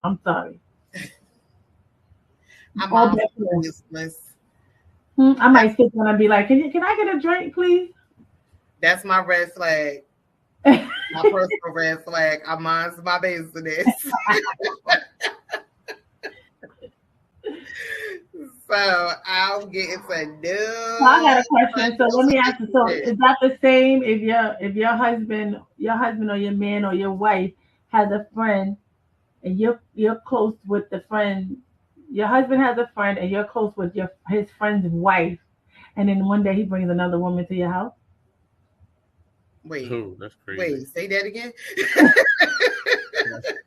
I'm sorry. I'm All all best friends. useless. I That's might sit down and be like, can I get a drink, please? that's my red flag. My personal red flag. I mind my business. So I'll get into So I got no a question. So let me ask you. So bullshit. is that the same if your husband or your man or your wife has a friend and you're close with the friend? Your husband has a friend and you're close with his friend's wife, and then one day he brings another woman to your house. Wait, Oh, that's crazy. wait, say that again.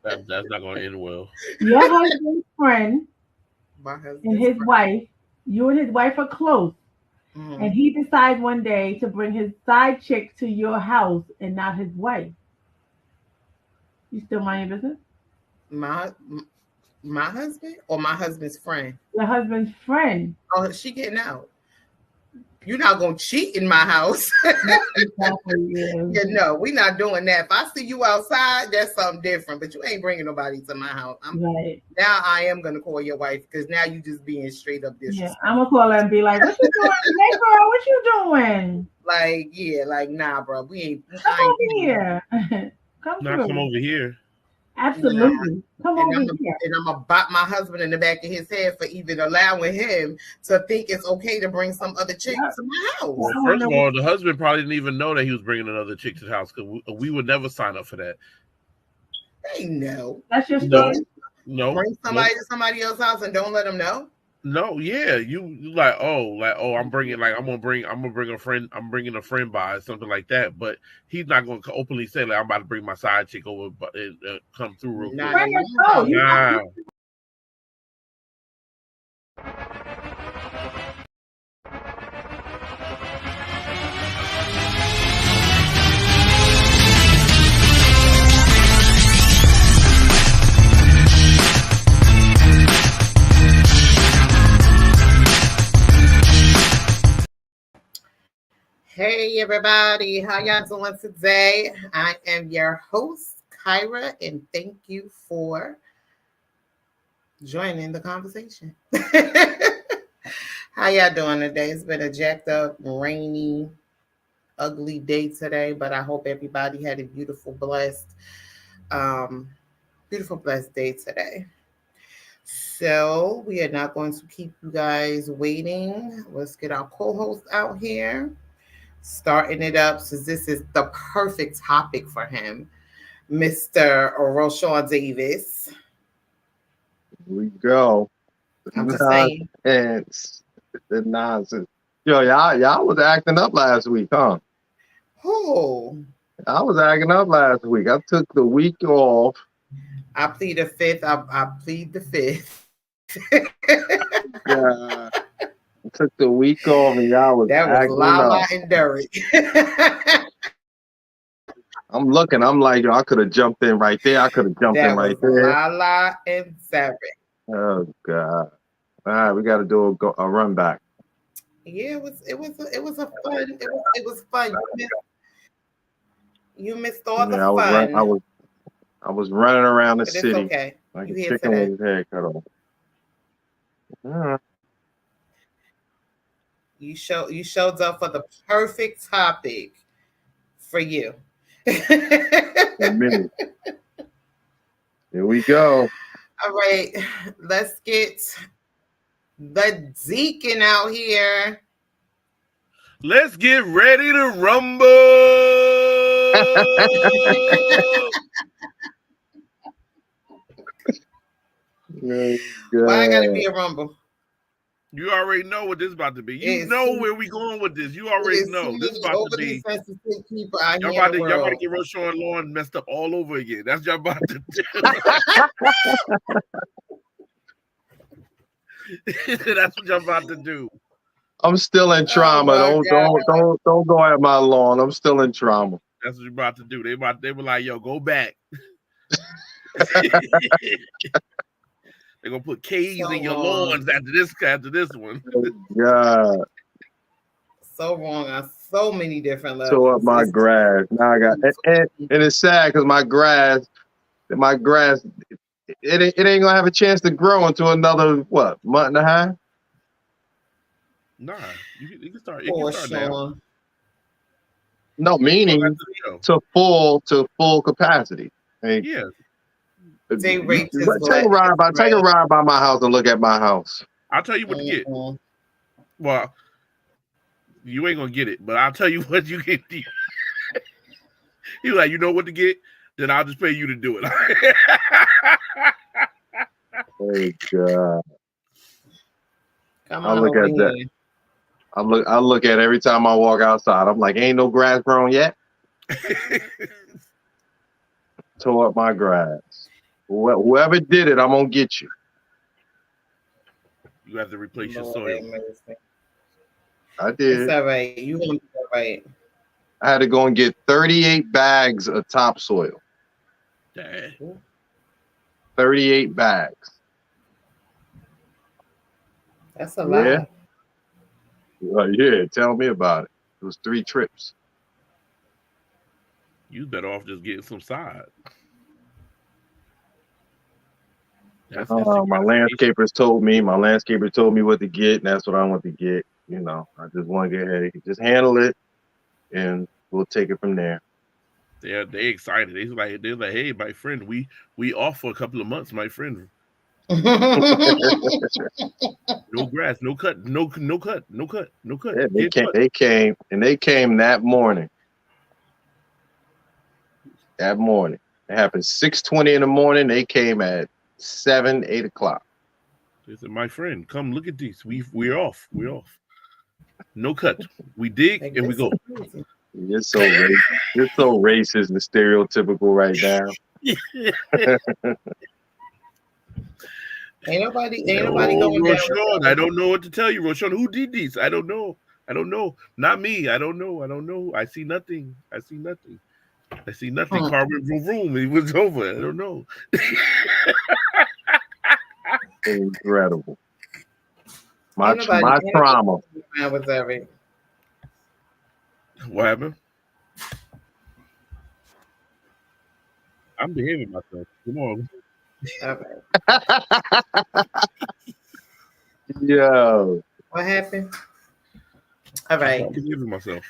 That's not gonna end well. Your husband's friend My and husband's his wife, you and his wife are close, friend. and he decides one day to bring his side chick to your house and not his wife. You still mind your business? My my husband or my husband's friend. Your husband's friend. Oh, she getting out. You're not gonna cheat in my house. Yeah, exactly. Yeah. Yeah, no, we're not doing that. If I see you outside, that's something different. But you ain't bringing nobody to my house. Right. Now I am gonna call your wife because now you just being straight up Yeah. I'm disrespectful. gonna call her and be like, "What you doing? Hey, girl, what you doing? Like, yeah, like nah, bro. We ain't. Come I ain't over playing here. Come Now come through. over here. nah. Absolutely. Come over here." And I'm gonna bop my husband in the back of his head for even allowing him to think it's okay to bring some other chick Yep. to my house. Well, Well, I want first to of know. all, the husband probably didn't even know that he was bringing another chick to the house because we would never sign up for that. They know. That's your No, story. no, Bring no, somebody to somebody else's house and don't let them know. no. Yeah, you like oh, I'm gonna bring a friend. I'm bringing a friend by something like that. But he's not gonna openly say like I'm about to bring my side chick over, but come through real Not quick. in Bring it. my Oh, house. Nah. Hey everybody, how y'all doing today? I am your host, Kyra, and thank you for joining the conversation. How y'all doing today? It's been a jacked up, rainy, ugly day today, but I hope everybody had a um, beautiful, blessed day today. So we are not going to keep you guys waiting. Let's get our co-host out here, starting it up since this is the perfect topic for him, Mr. Roshawn Davis. Here we go. I'm just saying. Nonsense. The nonsense. Yo, y'all was acting up last week, huh? Oh, I was acting up last week. I took the week off. I plead the fifth. I plead the fifth. I took the week off and y'all was That was acting Lala up. and Derek. I'm looking. I'm like, yo, I could have jumped in right there. I could have jumped in That right was there. Lala and Derek. Oh God. All right, we got to do a run back. Yeah, it was a fun. It was fun. You missed all the Yeah, fun, I was running around the but it's city okay. like You a here chicken with today. his head cut off. All right. You showed up for the perfect topic for you. For me. Here we go. All right, let's get the Deacon out here. Let's get ready to rumble. Why I gotta be a rumble? You already know what this is about to be. You It's know too, where we going with this. You it already is too know. This is many about to overly be sensitive people out here in the y'all about to world. get Roshawn Lawn messed up all over again. That's what y'all about to do. That's what y'all about to do. I'm still in Oh trauma. my God. Don't go at my lawn. I'm still in trauma. That's what you're about to do. They were like, yo, go back. They're gonna put K's So in your wrong. lawns after this one. God, So wrong on so many different tore up levels. my grass. Now I got and it's sad because my grass it ain't gonna have a chance to grow until another month and a half. Nah, you can start. It For can start now. sure. No, meaning to full capacity. Hey, Yeah, They raped his take a ride by my house and look at my house. I'll tell you what to get. Mhm. Well, you ain't gonna get it, but I'll tell you what you get. He's like, you know what to get? Then I'll just pay you to do it. Oh God! Come I on look over at that. here. I look at it every time I walk outside. I'm like, ain't no grass grown yet. Tore up my grass. Whoever did it, I'm gonna get you. You have to replace your Lord soil. have mercy. I did. It's all right. You gonna be all right. I had to go and get 38 bags of topsoil. Dang. 38 bags. That's a lot. Yeah, tell me about it. It was 3 trips. You better off just getting some side. That's My landscaper told me what to get, and that's what I want to get. You know, I just want to get ahead. Just handle it, and we'll take it from there. They excited. They're like, hey, my friend, we off for a couple of months, my friend. No grass, no cut. Yeah, they came that morning. That morning. It happened 6:20 in the morning. They came at 7, 8 o'clock. They said, my friend, come look at these. We're off. We're off. No cut. We dig and we go. You're so racist. You're so racist and stereotypical right now. Ain't nobody going Roshan, down. I don't know what to tell you, Roshan. Who did this? I don't know. Not me. I don't know. I see nothing. Carmen, vroom. It was over. I don't know. Incredible. My trauma. What happened? I'm behaving myself. Come on. Yo. What happened? All right. I'm behaving myself.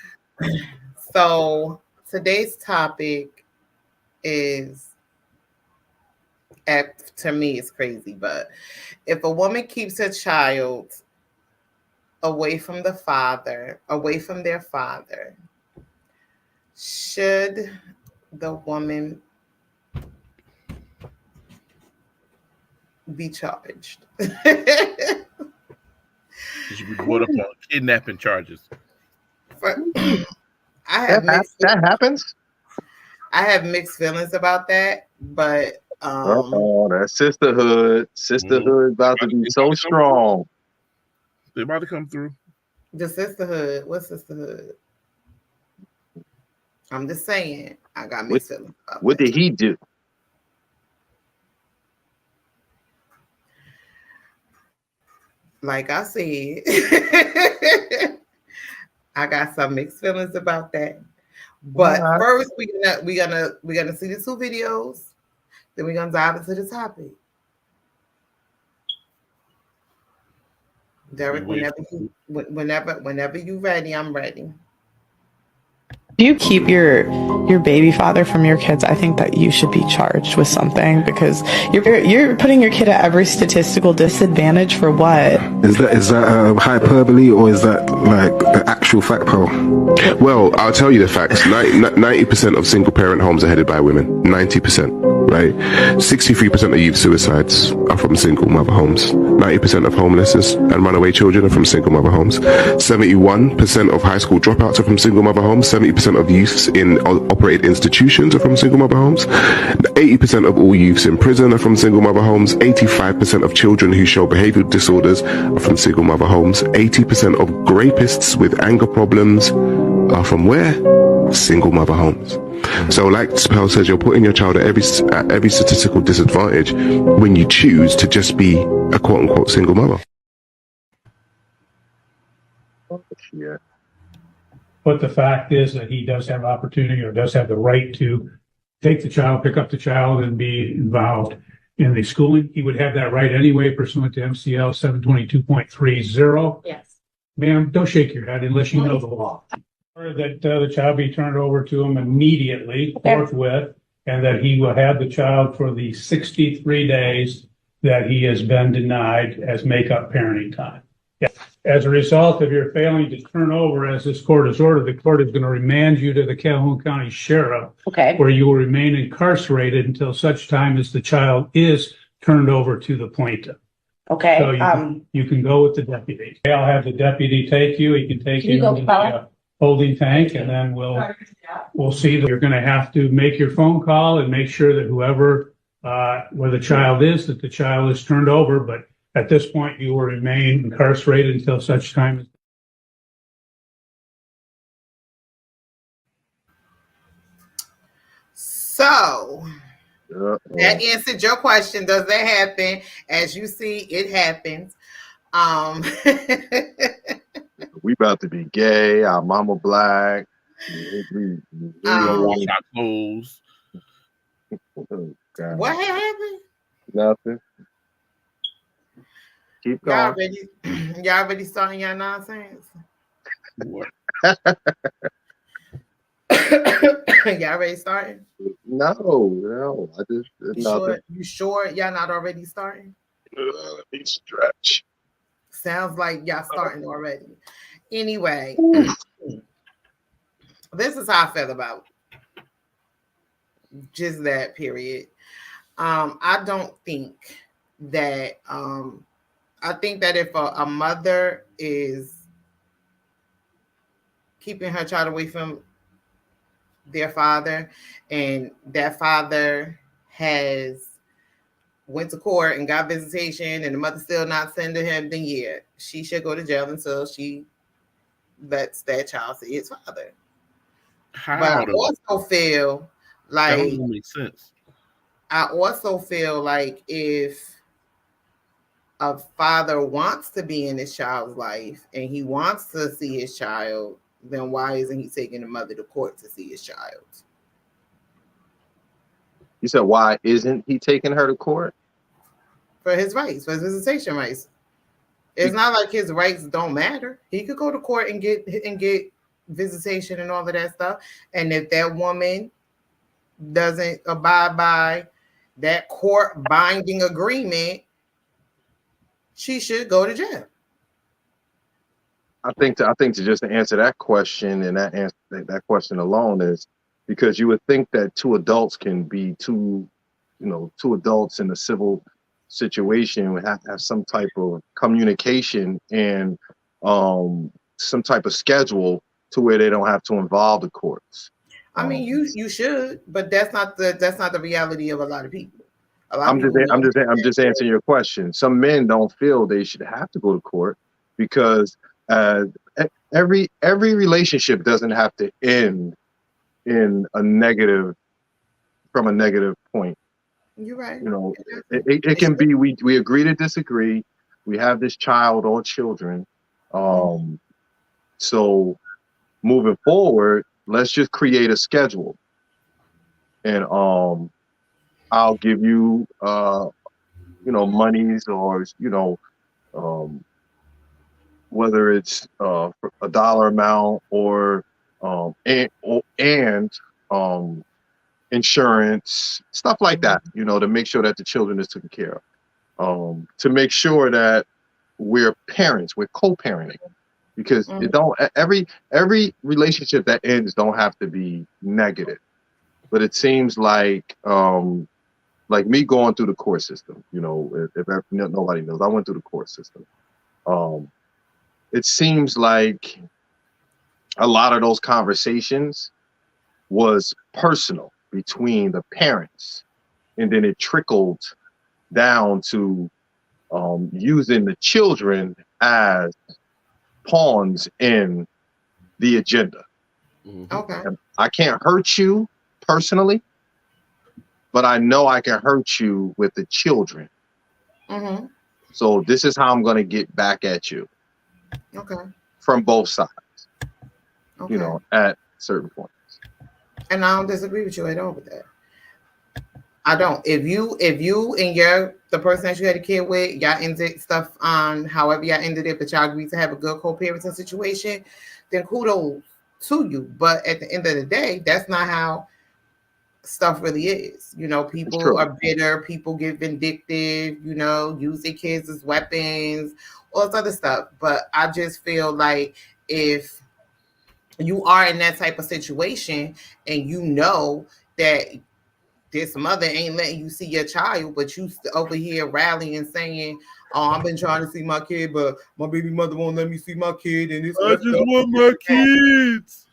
So today's topic is, to me, it's crazy, but if a woman keeps a child away from their father, should the woman be charged? She should be brought up on kidnapping charges. That happens. I have mixed feelings about that, but that sisterhood about to be so strong. They're about to come through. The sisterhood. What sisterhood? I'm just saying. I got mixed feelings about what that. Did he do? Like I said, I got some mixed feelings about that. But first, we're gonna see the 2 videos. Then we're gonna dive into the topic. Derek, whenever you're ready, I'm ready. Do you keep your baby father from your kids? I think that you should be charged with something, because you're putting your kid at every statistical disadvantage for what? Is that hyperbole, or is that like an actual fact, Paul? Well, I'll tell you the facts. 90% of single parent homes are headed by women. 90%, right? 63% of youth suicides are from single mother homes. 90% of homelessness and runaway children are from single mother homes. 71% of high school dropouts are from single mother homes. 70% of youths in operated institutions are from single mother homes. 80% of all youths in prison are from single mother homes. 85% of children who show behavioral disorders are from single mother homes. 80% of rapists with anger problems are from where? Single mother homes. So like Pearl says, you're putting your child at every statistical disadvantage when you choose to just be a quote-unquote single mother. Yeah. But the fact is that he does have opportunity, or does have the right to take the child, pick up the child, and be involved. in the schooling, he would have that right anyway pursuant to MCL 722.30. Yes. Ma'am, don't shake your head unless you know the law. Or that the child be turned over to him immediately, forthwith, and that he will have the child for the 63 days that he has been denied as make-up parenting time. Yeah. As a result of your failing to turn over, as this court has ordered, the court is going to remand you to the Calhoun County Sheriff, where you will remain incarcerated until such time as the child is turned over to the plaintiff. Okay. So you can go with the deputy. I'll have the deputy take you. He can take you to the holding tank, and then we'll see that you're going to have to make your phone call and make sure that whoever where the child is, that the child is turned over. But at this point, you will remain incarcerated until such time as. So that answered your question. Does that happen? As you see, it happens. We about to be gay. Our mama black. Wash our clothes. What happened? Nothing. Keep going. Y'all already starting your nonsense? What? Y'all already starting? No. I just You sure y'all not already starting? Let me stretch. Sounds like y'all starting already. Anyway, this is how I feel about just that period. I don't think that I think that if a mother is keeping her child away from their father, and that father has went to court and got visitation, and the mother still not sending him, then yeah, she should go to jail until she lets that child see his father. How? But I also feel like that doesn't make sense. I also feel like if a father wants to be in his child's life and he wants to see his child, then why isn't he taking the mother to court to see his child? You said, why isn't he taking her to court? For his rights, for his visitation rights. It's not like his rights don't matter. He could go to court and get visitation and all of that stuff. And if that woman doesn't abide by that court binding agreement, she should go to jail. I think to just answer that question, and that question alone, is because you would think that two adults can be two adults in a civil situation would have to have some type of communication and some type of schedule to where they don't have to involve the courts. I mean, you should, but that's not the reality of a lot of people. I'm just answering your question. Some men don't feel they should have to go to court because every relationship doesn't have to end in a negative point. You're right. You know, it can be we agree to disagree. We have this child or children. So moving forward, let's just create a schedule. And I'll give you monies, or whether it's a dollar amount or insurance, stuff like that, to make sure that the children is taken care of, to make sure that we're parents, we're co-parenting, because it don't every relationship that ends don't have to be negative, but it seems like me going through the court system, if nobody knows, I went through the court system. It seems like a lot of those conversations was personal between the parents, and then it trickled down to using the children as pawns in the agenda. Okay. And I can't hurt you personally, but I know I can hurt you with the children. Mm-hmm. So this is how I'm going to get back at you. Okay. From both sides. Okay. At certain points. And I don't disagree with you at all with that. I don't. If you and the person that you had a kid with, y'all ended stuff on however y'all ended it, but y'all agreed to have a good co-parenting situation, then kudos to you. But at the end of the day, that's not how stuff really is. You know, people are bitter, people get vindictive, you know, use their kids as weapons, all this other stuff. But I just feel like if you are in that type of situation and you know that this mother ain't letting you see your child, but you over here rallying and saying, "Oh, I've been trying to see my kid, but my baby mother won't let me see my kid." And this, I just want my kids.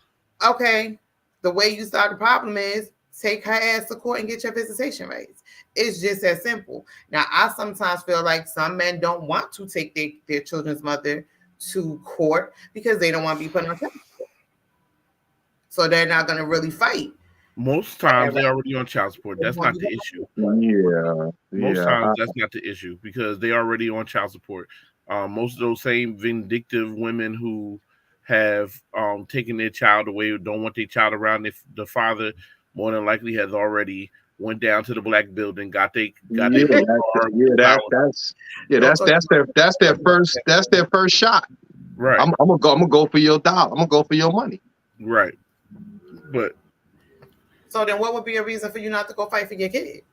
Okay, the way you start the problem is take her ass to court and get your visitation rights. It's just that simple. Now, I sometimes feel like some men don't want to take their children's mother to court because they don't want to be put on child support. So they're not going to really fight. Most times they're already on child support. That's not the issue. Most times that's not the issue because they already on child support. Most of those same vindictive women who have taken their child away, don't want their child around the father, more than likely has already went down to the black building, got their that's their first shot. Right. I'm gonna go for your dollar. I'm gonna go for your money. Right. But so then what would be a reason for you not to go fight for your kid?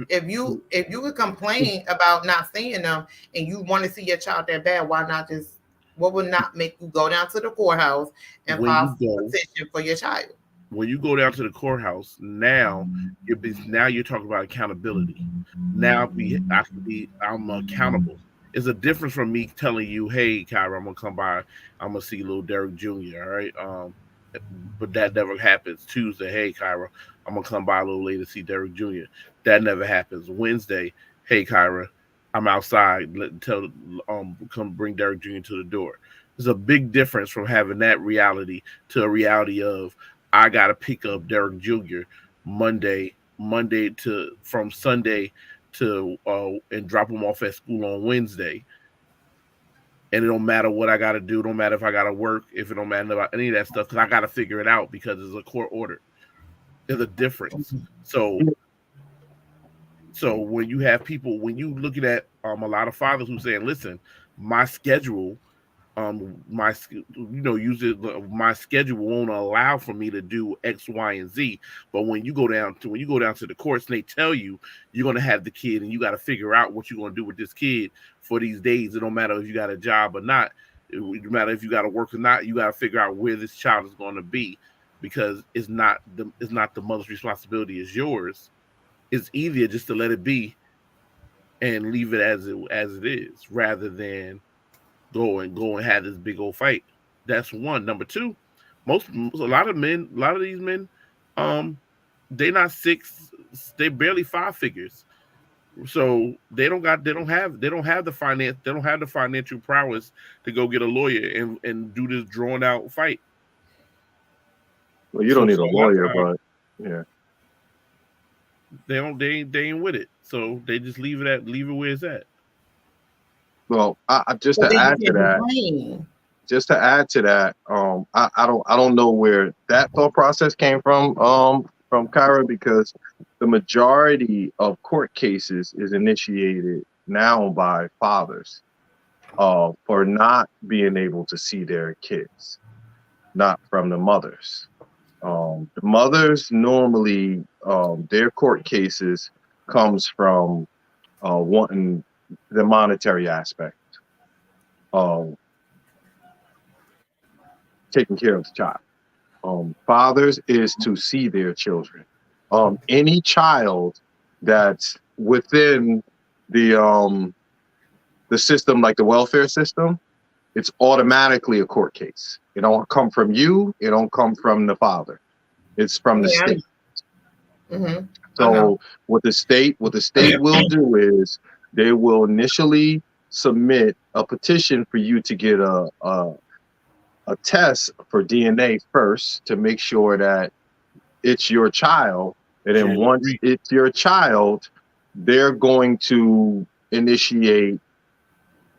If you would complain about not seeing them and you want to see your child that bad, why not just, what would not make you go down to the courthouse and file a petition for your child? When you go down to the courthouse, now you're talking about accountability. Now I'm accountable. It's a difference from me telling you, "Hey, Kyra, I'm gonna come by. I'm gonna see little Derek Jr." All right, but that never happens. Tuesday, "Hey, Kyra, I'm gonna come by a little later to see Derek Jr." That never happens. Wednesday, "Hey, Kyra, I'm outside. Come bring Derek Jr. to the door." There's a big difference from having that reality to a reality of I gotta pick up Derek Jr. from Sunday to and drop him off at school on Wednesday. And it don't matter what I got to do. Don't matter if I got to work. If it don't matter about any of that stuff, because I got to figure it out because it's a court order. There's a difference. So when you have people, when you looking at a lot of fathers who saying, "Listen, my schedule, my schedule won't allow for me to do X, Y, and Z." But when you go down to the courts and they tell you you're going to have the kid and you got to figure out what you're going to do with this kid for these days. It don't matter if you got a job or not. It don't matter if you got to work or not. You got to figure out where this child is going to be because it's not the mother's responsibility, it's yours. It's easier just to let it be and leave it as it is rather than go and have this big old fight. That's one. Number two, a lot of these men, they're not six, they're barely five figures. So they don't have the financial prowess to go get a lawyer and do this drawn out fight. Well, you don't need a lawyer, but yeah. They ain't with it. So they just leave it where it's at. Well, just to add to that, I don't know where that thought process came from Kyra, because the majority of court cases is initiated now by fathers for not being able to see their kids, not from the mothers. The mothers normally their court cases comes from wanting the monetary aspect of taking care of the child. Fathers is to see their children. Any child that's within the system, like the welfare system, it's automatically a court case. It don't come from you. It don't come from the father. It's from the state. Mm-hmm. So what the state will do is they will initially submit a petition for you to get a test for DNA first to make sure that it's your child. And then once it's your child, they're going to initiate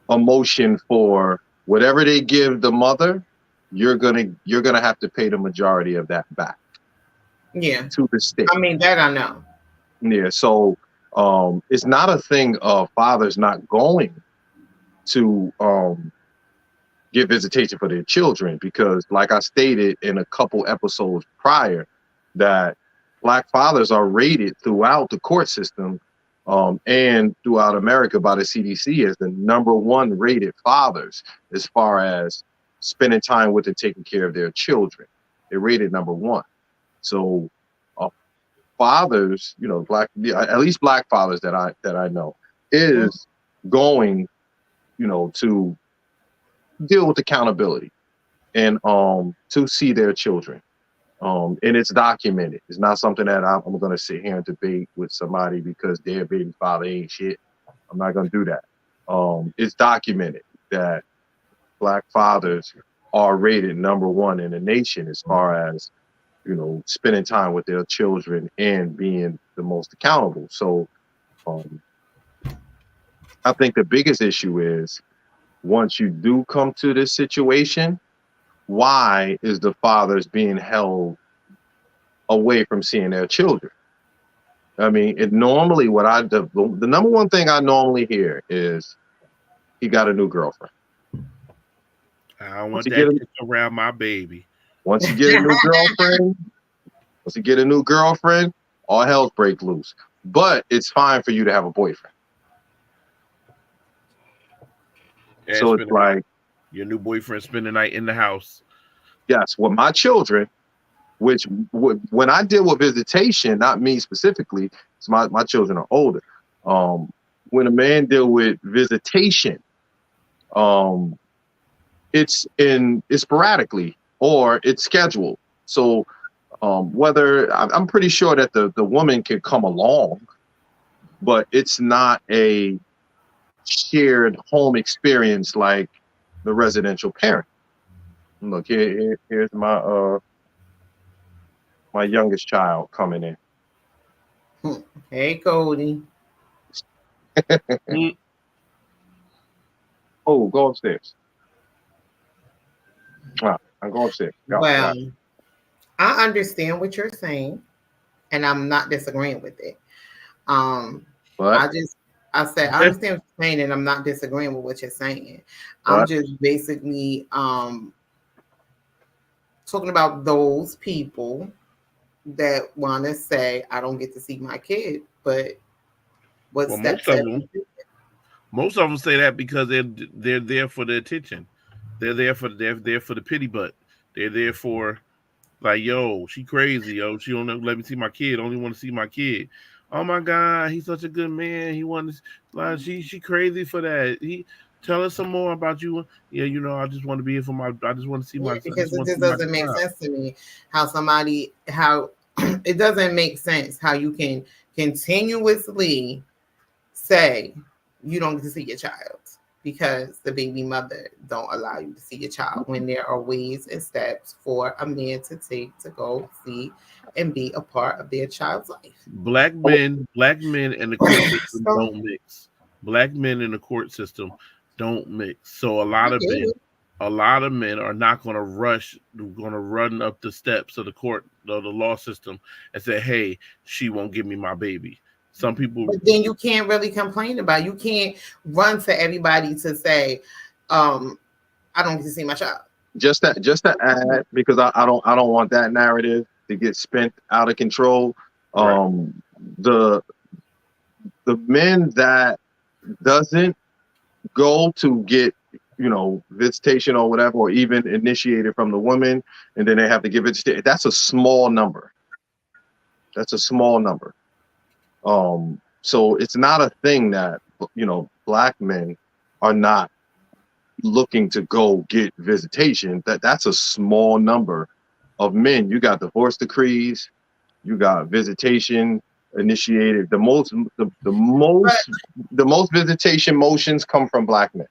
a motion for whatever they give the mother. You're gonna have to pay the majority of that back. Yeah, to the state. I mean, that I know. Yeah, so it's not a thing of fathers not going to get visitation for their children, because like I stated in a couple episodes prior, that Black fathers are rated throughout the court system and throughout America by the CDC as the #1 rated fathers as far as spending time with and taking care of their children. They're rated #1. So fathers, you know, at least Black fathers that I know, is going, you know, to deal with accountability and to see their children. And it's documented. It's not something that I'm going to sit here and debate with somebody because their baby father ain't shit. I'm not going to do that. It's documented that Black fathers are rated #1 in the nation as far as, you know, spending time with their children and being the most accountable. So I think the biggest issue is, once you do come to this situation, why is the fathers being held away from seeing their children? I mean, it normally, the #1 thing I normally hear is he got a new girlfriend. I don't want that around my baby. Once you get a new girlfriend, all hell's break loose. But it's fine for you to have a boyfriend. Yeah, so it's like your new boyfriend spend the night in the house. Yes, with my children, which when I deal with visitation, not me specifically, so my children are older. When a man deal with visitation, it's sporadically or it's scheduled. So whether I'm pretty sure that the woman can come along, but it's not a shared home experience like the residential parent. Look, here's my my youngest child coming in. Hey, Cody. Oh, go upstairs. I'm going upstairs. Well, I understand what you're saying, and I'm not disagreeing with it. I said I understand what you're saying, and I'm not disagreeing with what you're saying. I'm just basically talking about those people that want to say I don't get to see my kid, but what's most of them say that because they're there for the attention. They're there for the pity butt. They're there for, like, yo, she crazy, yo, she don't let me see my kid. Only want to see my kid. Oh my God, he's such a good man. He wants, like, she crazy for that. He tell us some more about you. Yeah, you know, I just want to be here for I just want to see my. Because it just doesn't make sense to me how it doesn't make sense how you can continuously say you don't get to see your child because the baby mother don't allow you to see your child, when there are ways and steps for a man to take to go see and be a part of their child's life. Black men in the court system don't mix. Black men in the court system don't mix. So a lot of men are not going to run up the steps of the court, the law system, and say, "Hey, she won't give me my baby." Some people, but then you can't really complain about it. You can't run to everybody to say, "I don't get to see my child." Just to add, because I don't want that narrative to get spent out of control. Right. The men that doesn't go to get, you know, visitation or whatever, or even initiated from the woman, and then they have to give it. That's a small number. So it's not a thing that, you know, Black men are not looking to go get visitation. That's a small number of men. You got divorce decrees, you got visitation initiated. The most visitation motions come from Black men.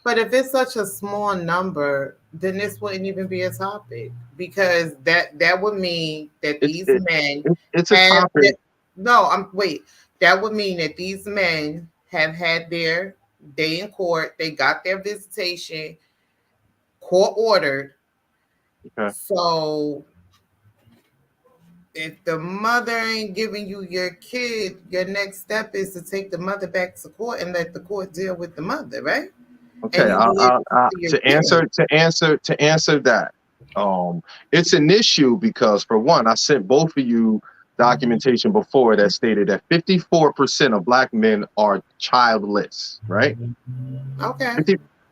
But if it's such a small number, then this wouldn't even be a topic, because that would mean that these men. It's a topic. That would mean that these men have had their day in court. They got their visitation court ordered. Okay. So if the mother ain't giving you your kid, your next step is to take the mother back to court and let the court deal with the mother, right? Okay, to answer that, it's an issue because, for one, I sent both of you documentation before that stated that 54% of Black men are childless, right? Okay.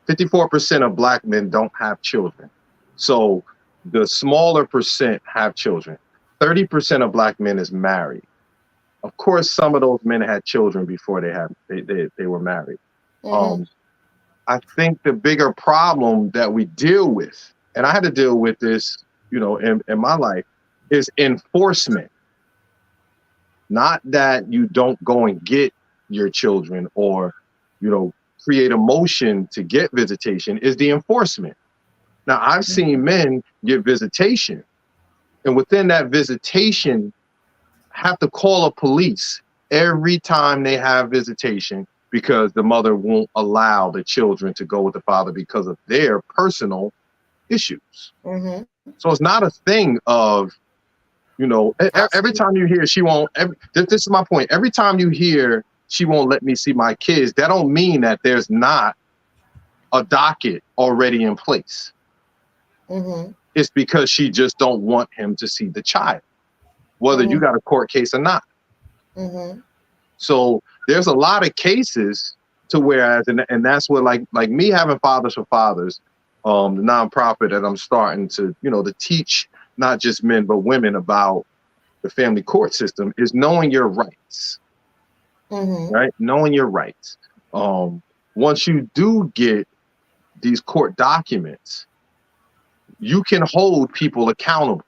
54% of Black men don't have children. So the smaller percent have children. 30% of Black men is married. Of course, some of those men had children before they were married. I think the bigger problem that we deal with, and I had to deal with this, in my life, is enforcement. Not that you don't go and get your children or, create a motion to get visitation, is the enforcement. Now, I've seen men get visitation, and within that visitation, have to call a police every time they have visitation because the mother won't allow the children to go with the father because of their personal issues. So it's not a thing of, every time you hear she won't, this is my point. Every time you hear she won't let me see my kids, that don't mean that there's not a docket already in place. It's because she just don't want him to see the child, whether you got a court case or not. So there's a lot of cases to whereas, and that's what like me having Fathers for Fathers, the nonprofit that I'm starting to, to teach not just men, but women about the family court system is knowing your rights, right? Knowing your rights. Once you do get these court documents, you can hold people accountable.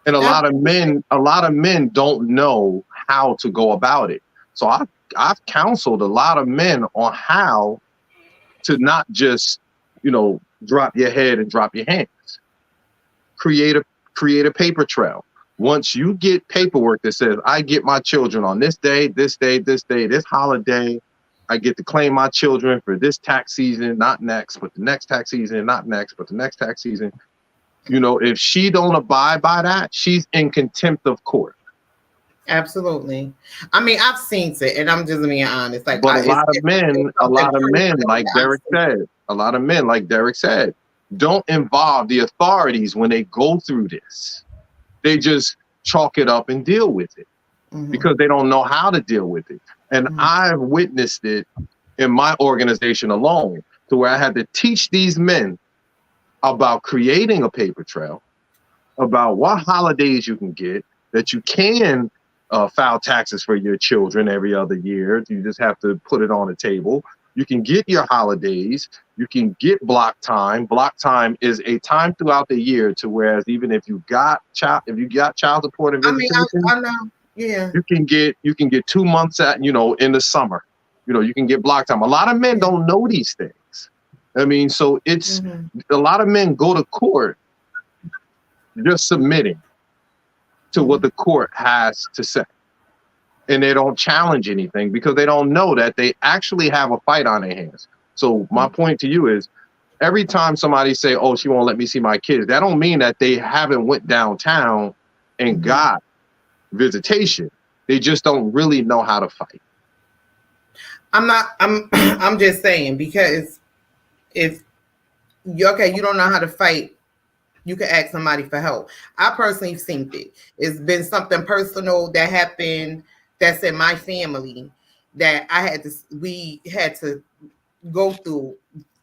And a lot of men don't know how to go about it. So I've counseled a lot of men on how to not just, drop your head and drop your hands. Create a paper trail. Once you get paperwork that says, I get my children on this day, this holiday, I get to claim my children for this tax season, not next, but the next tax season, not next, but the next tax season. If she don't abide by that, she's in contempt of court. Absolutely. I mean, I've seen it, and I'm just being honest. Like, but a lot of men, like Derek said, don't involve the authorities when they go through this. They just chalk it up and deal with it because they don't know how to deal with it. And I've witnessed it in my organization alone, to where I had to teach these men about creating a paper trail, about what holidays you can get, that you can file taxes for your children every other year. You just have to put it on the table. You can get your holidays. You can get block time. Block time is a time throughout the year to whereas even if you got child support and visitation, I know. Yeah. You can get 2 months in the summer. You can get block time. A lot of men don't know these things. I mean, so it's a lot of men go to court just submitting to what the court has to say. And they don't challenge anything because they don't know that they actually have a fight on their hands. So my point to you is every time somebody say, oh, she won't let me see my kids, that don't mean that they haven't went downtown and got visitation. They just don't really know how to fight. I'm just saying, because if you don't know how to fight, you can ask somebody for help. I personally think it. It's been something personal that happened that's in my family that we had to go through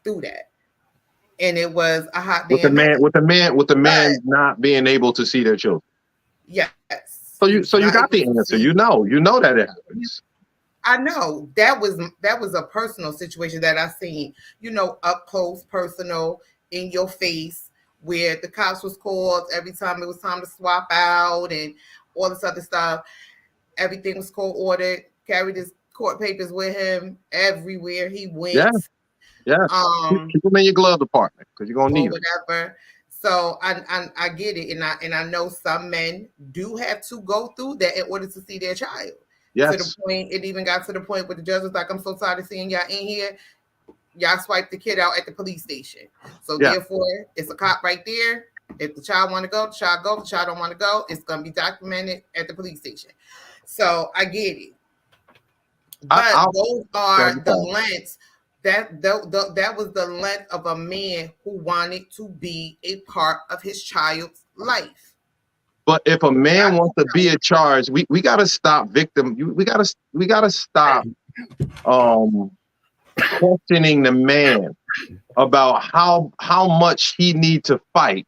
that. And it was a hot with the man not being able to see their children. Yes. So you got the answer. You know that it happens. I know that was a personal situation that I seen, up close, personal, in your face, where the cops was called every time it was time to swap out and all this other stuff. Everything was court ordered. Carried his court papers with him everywhere he went. Yeah. Keep them in your glove department because you're gonna need whatever. So I get it, and I know some men do have to go through that in order to see their child. Yes. To the point, it even got to the point where the judge was like, I'm so tired of seeing y'all in here. Y'all swiped the kid out at the police station. So therefore, it's a cop right there. If the child want to go, the child go. If the child don't want to go, it's going to be documented at the police station. So I get it. But those are the lengths. That was the length of a man who wanted to be a part of his child's life. But if a man wants to be in charge, we got to stop victim. We got to stop questioning the man about how much he need to fight,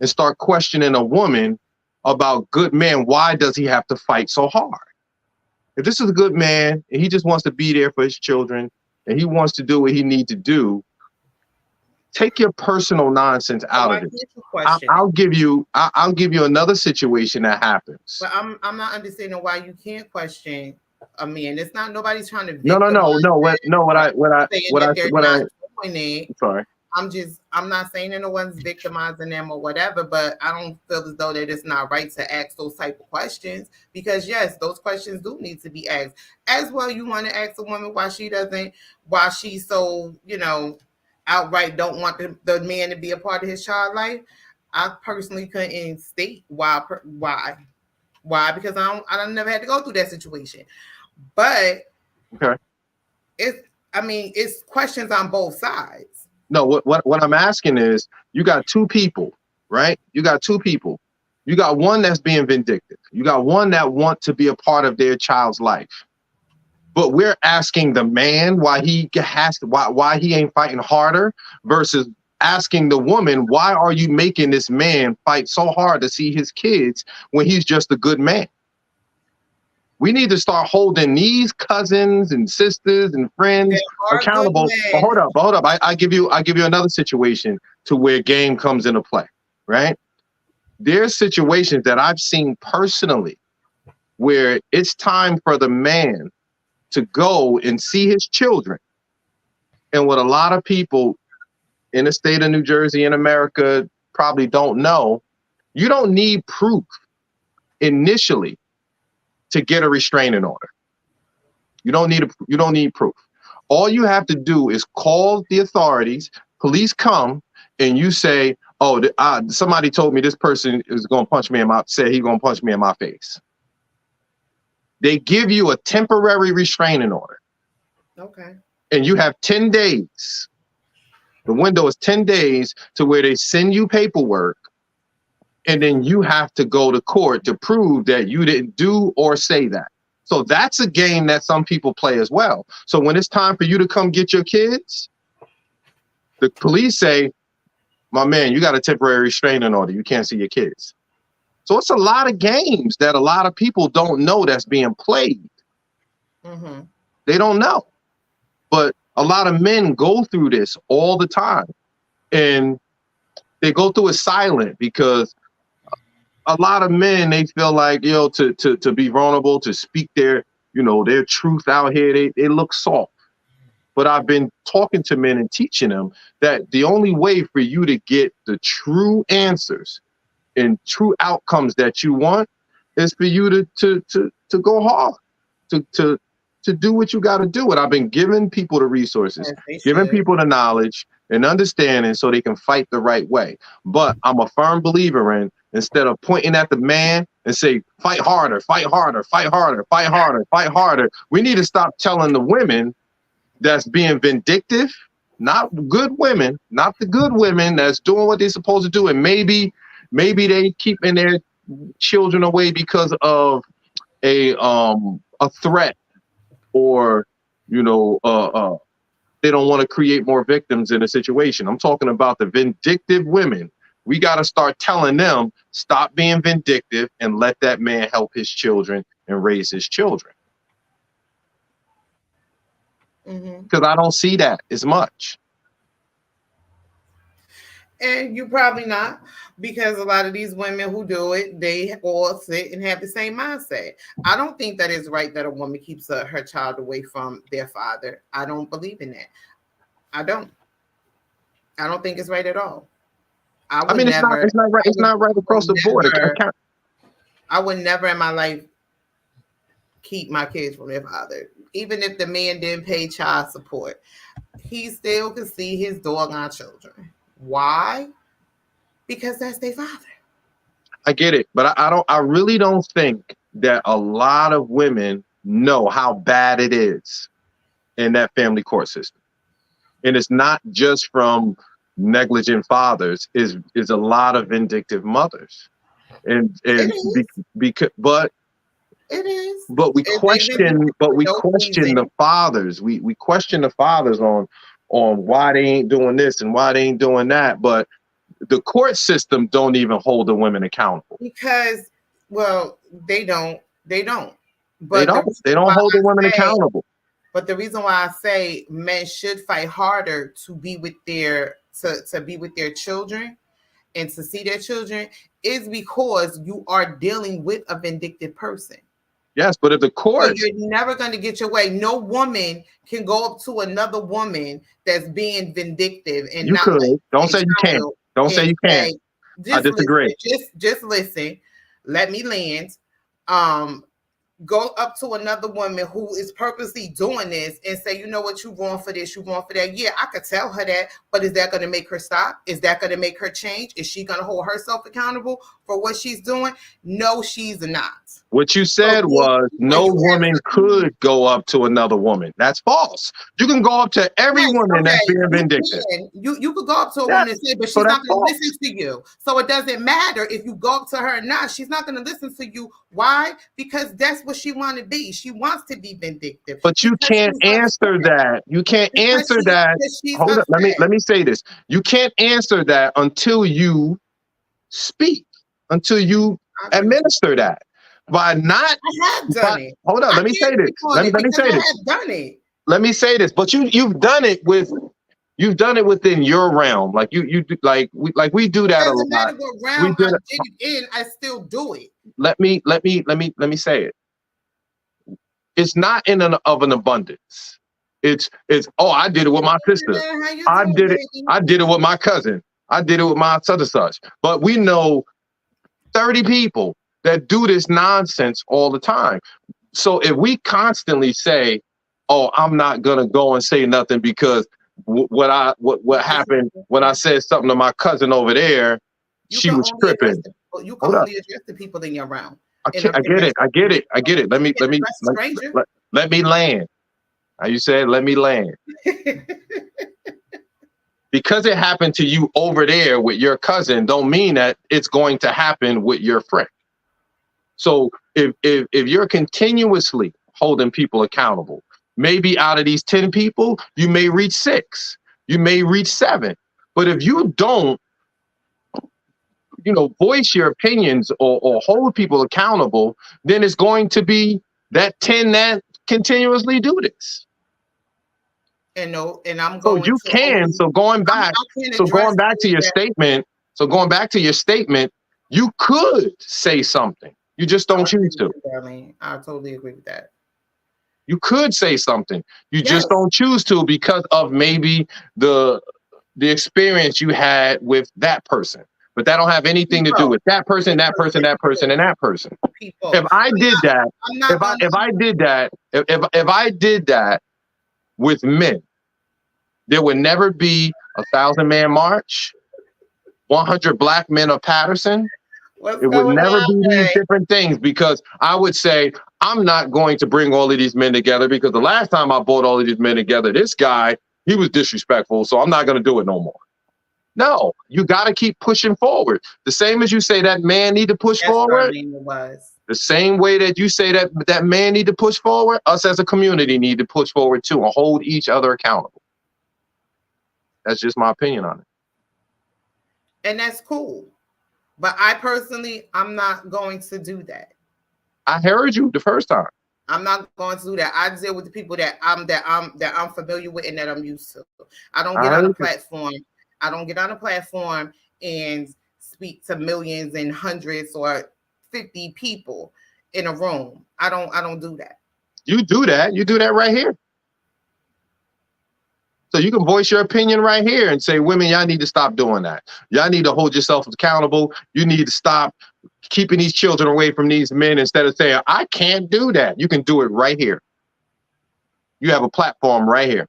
and start questioning a woman about, good man, why does he have to fight so hard? If this is a good man and he just wants to be there for his children and he wants to do what he needs to do, take your personal nonsense out of it. I'll give you another situation that happens. But I'm not understanding why you can't question a man. It's not, nobody's trying to. I'm not saying that no one's victimizing them or whatever, but I don't feel as though that it's not right to ask those type of questions, because yes, those questions do need to be asked. As well, you want to ask a woman why she's so, outright don't want the man to be a part of his child's life. I personally couldn't state why, because I never had to go through that situation. But okay, it's questions on both sides. No, what I'm asking is, you got two people, right? You got two people. You got one that's being vindictive. You got one that want to be a part of their child's life. But we're asking the man why he ain't fighting harder, versus asking the woman, why are you making this man fight so hard to see his kids when he's just a good man? We need to start holding these cousins and sisters and friends accountable. But hold up. I give you another situation to where game comes into play, right? There's situations that I've seen personally where it's time for the man to go and see his children. And what a lot of people in the state of New Jersey and America probably don't know, you don't need proof initially to get a restraining order. You don't need proof. All you have to do is call the authorities, police come, and you say, oh, somebody told me this person is going to punch me said he's going to punch me in my face. They give you a temporary restraining order. Okay. And you have 10 days. The window is 10 days to where they send you paperwork, and then you have to go to court to prove that you didn't do or say that. So that's a game that some people play as well. So when it's time for you to come get your kids, the police say, my man, you got a temporary restraining order. You can't see your kids. So it's a lot of games that a lot of people don't know that's being played. Mm-hmm. They don't know. But a lot of men go through this all the time. And they go through it silent, because a lot of men, they feel like, to be vulnerable, to speak their truth out here, they look soft. But I've been talking to men and teaching them that the only way for you to get the true answers and true outcomes that you want is for you to go hard, to do what you got to do. And I've been giving people the resources, giving people the knowledge and understanding so they can fight the right way. But I'm a firm believer in, instead of pointing at the man and say, fight harder, fight harder, fight harder, fight harder, fight harder, we need to stop telling the women that's being vindictive, not good women, not the good women that's doing what they're supposed to do. And maybe they keeping their children away because of a threat, or they don't want to create more victims in a situation. I'm talking about the vindictive women. We got to start telling them, stop being vindictive and let that man help his children and raise his children. Because I don't see that as much. And you probably not, because a lot of these women who do it, they all sit and have the same mindset. I don't think that it's right that a woman keeps her child away from their father. I don't believe in that. I don't think it's right at all. It's not right. It's not right across the board. I would never in my life keep my kids from their father. Even if the man didn't pay child support, he still could see his doggone children. Why? Because that's their father. I get it, but I really don't think that a lot of women know how bad it is in that family court system. And it's not just from negligent fathers, is a lot of vindictive mothers. But it is. But we question the fathers. We question the fathers on why they ain't doing this and why they ain't doing that. But the court system don't even hold the women accountable. Because, well, they don't. But they don't hold the women accountable. But the reason why I say men should fight harder to be with their children and to see their children is because you are dealing with a vindictive person. Yes, but if the court, so you're never going to get your way. No woman can go up to another woman that's being vindictive and you could. Don't say you can't. Don't say you can't. I disagree. Just listen. Let me land. Go up to another woman who is purposely doing this and say, you know what, you're wrong for this, you're wrong for that. Yeah, I could tell her that, but is that going to make her stop? Is that going to make her change? Is she going to hold herself accountable for what she's doing? No, she's not. What you said was no woman could go up to another woman. That's false. You can go up to every woman that's being vindictive. You could go up to a woman and say, but she's not going to listen to you. So it doesn't matter if you go up to her or not. She's not going to listen to you. Why? Because that's what she wants to be. She wants to be vindictive. But you can't answer that. You can't answer that. Hold up. Let me say this. You can't answer that until you speak, until you administer that. By not, I have done it. Hold on, let me say this. Let me say this. I have done it. Let me say this. But you've done it within your realm. Like we do that a lot. Matter what realm I did it in, I still do it. Let me say it. It's not in an abundance. It's I did it with my sister. I did it with my cousin. I did it with my such and such. But we know 30 people that do this nonsense all the time. So if we constantly say, "Oh, I'm not gonna go and say nothing because what happened when I said something to my cousin over there, she was tripping." You can only address the people in your realm. I get it. Let me land. How you said, let me land. Because it happened to you over there with your cousin, don't mean that it's going to happen with your friend. So if you're continuously holding people accountable, maybe out of these 10 people, you may reach 6, you may reach 7. But if you don't, voice your opinions or hold people accountable, then it's going to be that 10 that continuously do this. And I'm going. So you can. So going back to your statement, you could say something. You just don't choose to. I totally agree with that. You could say something. You just don't choose to because of maybe the experience you had with that person. But that don't have anything to do with that person, that person, that person, and that person. If I did that with men, there would never be 1,000-man march, 100 black men of Patterson. It would never be these different things, because I would say, I'm not going to bring all of these men together because the last time I brought all of these men together, this guy, he was disrespectful, so I'm not going to do it no more. No, you got to keep pushing forward. The same as you say that man need to push forward. The same way that you say that man need to push forward, us as a community need to push forward too and hold each other accountable. That's just my opinion on it. And that's cool. But I personally, I'm not going to do that. I heard you the first time. I'm not going to do that. I deal with the people that I'm familiar with and that I'm used to. I don't get on a platform. I don't get on a platform and speak to millions and hundreds or 50 people in a room. I don't do that. You do that. You do that right here. So you can voice your opinion right here and say, women, y'all need to stop doing that. Y'all need to hold yourself accountable. You need to stop keeping these children away from these men instead of saying, I can't do that. You can do it right here. You have a platform right here.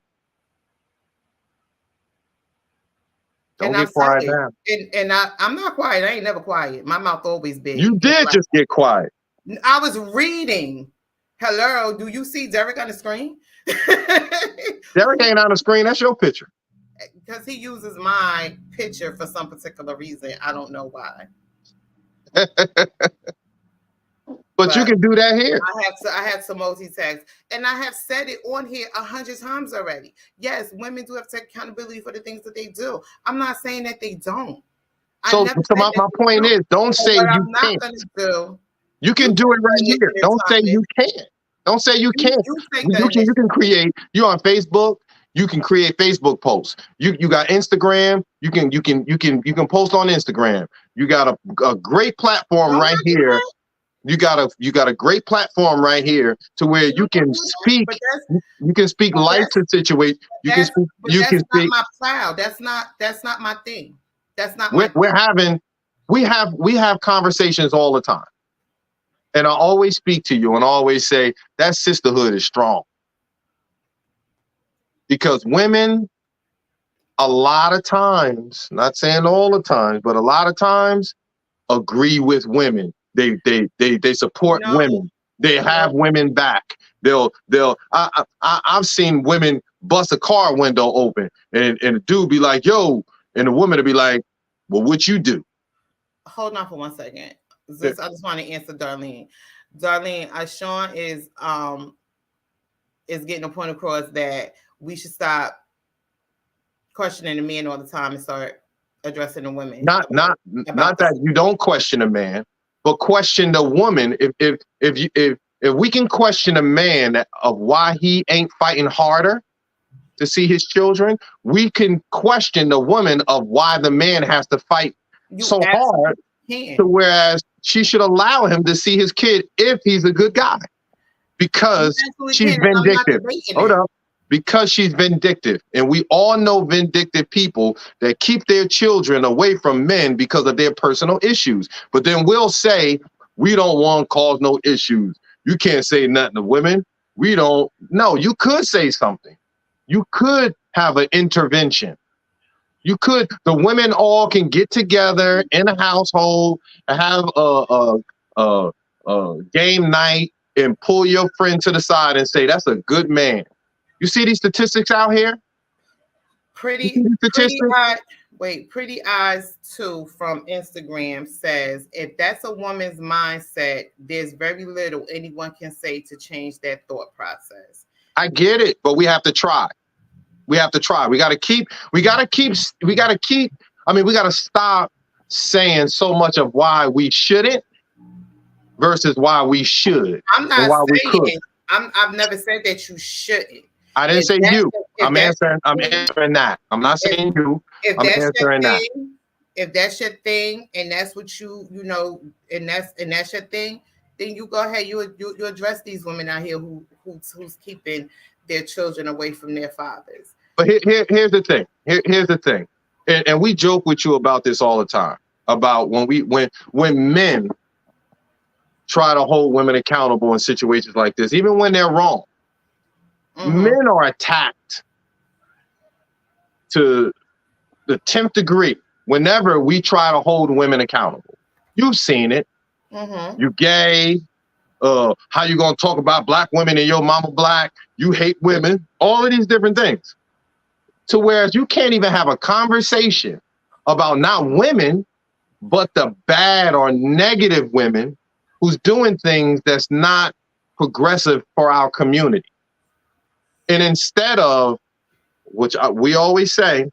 Don't And I'm get quiet sorry. now. And I'm not quiet. I ain't never quiet. My mouth always big. You did just get quiet. I was reading. Hello, do you see Derek on the screen? Derek ain't on the screen. That's your picture. Because he uses my picture for some particular reason. I don't know why. But you can do that here. I have to multitask, and I have said it on here 100 times already. Yes, women do have to take accountability for the things that they do. I'm not saying that they don't. So my point is, don't say you can't. You can do it right here. Don't say you can't. Don't say you can't. You can create. You're on Facebook. You can create Facebook posts. You got Instagram. You can post on Instagram. You got a great platform right here. You got a great platform right here to where you can speak. You can speak life to situation. You can speak. You can speak. That's not my cloud. That's not my thing. That's not. We have conversations all the time, and I always speak to you and always say that sisterhood is strong because women, a lot of times, not saying all the time, but a lot of times, agree with women. They support women. They have women back. I've seen women bust a car window open and a dude be like, yo, and the woman will be like, well, what you do? Hold on for 1 second. I just want to answer Darlene. Darlene, Sean is getting a point across that we should stop questioning the men all the time and start addressing the women. Not that you don't question a man, but question the woman. If we can question a man of why he ain't fighting harder to see his children, we can question the woman of why the man has to fight so hard to whereas she should allow him to see his kid if he's a good guy because she's vindictive. Hold up. Because she's vindictive. And we all know vindictive people that keep their children away from men because of their personal issues. But then we'll say, we don't want to cause no issues. You can't say nothing to women. We don't. No, you could say something. You could have an intervention. You could. The women all can get together in a household and have a game night and pull your friend to the side and say, that's a good man. You see these statistics out here? Pretty Eyes 2 from Instagram says, if that's a woman's mindset, there's very little anyone can say to change that thought process. I get it, but we have to try. We have to try. We got to stop saying so much of why we shouldn't versus why we should. I'm not saying, I've never said that you shouldn't. I didn't say you. I'm answering that. I'm not saying you. I'm answering that. If that's your thing, and that's what you know, and that's your thing, then you go ahead. You address these women out here who's keeping their children away from their fathers. But here's the thing. Here's the thing, and we joke with you about this all the time about when men try to hold women accountable in situations like this, even when they're wrong. Mm-hmm. Men are attacked to the 10th degree whenever we try to hold women accountable. You've seen it. Mm-hmm. You gay. How you gonna talk about black women and your mama black? You hate women. All of these different things. To whereas you can't even have a conversation about not women, but the bad or negative women who's doing things that's not progressive for our community. And instead of, which we always say,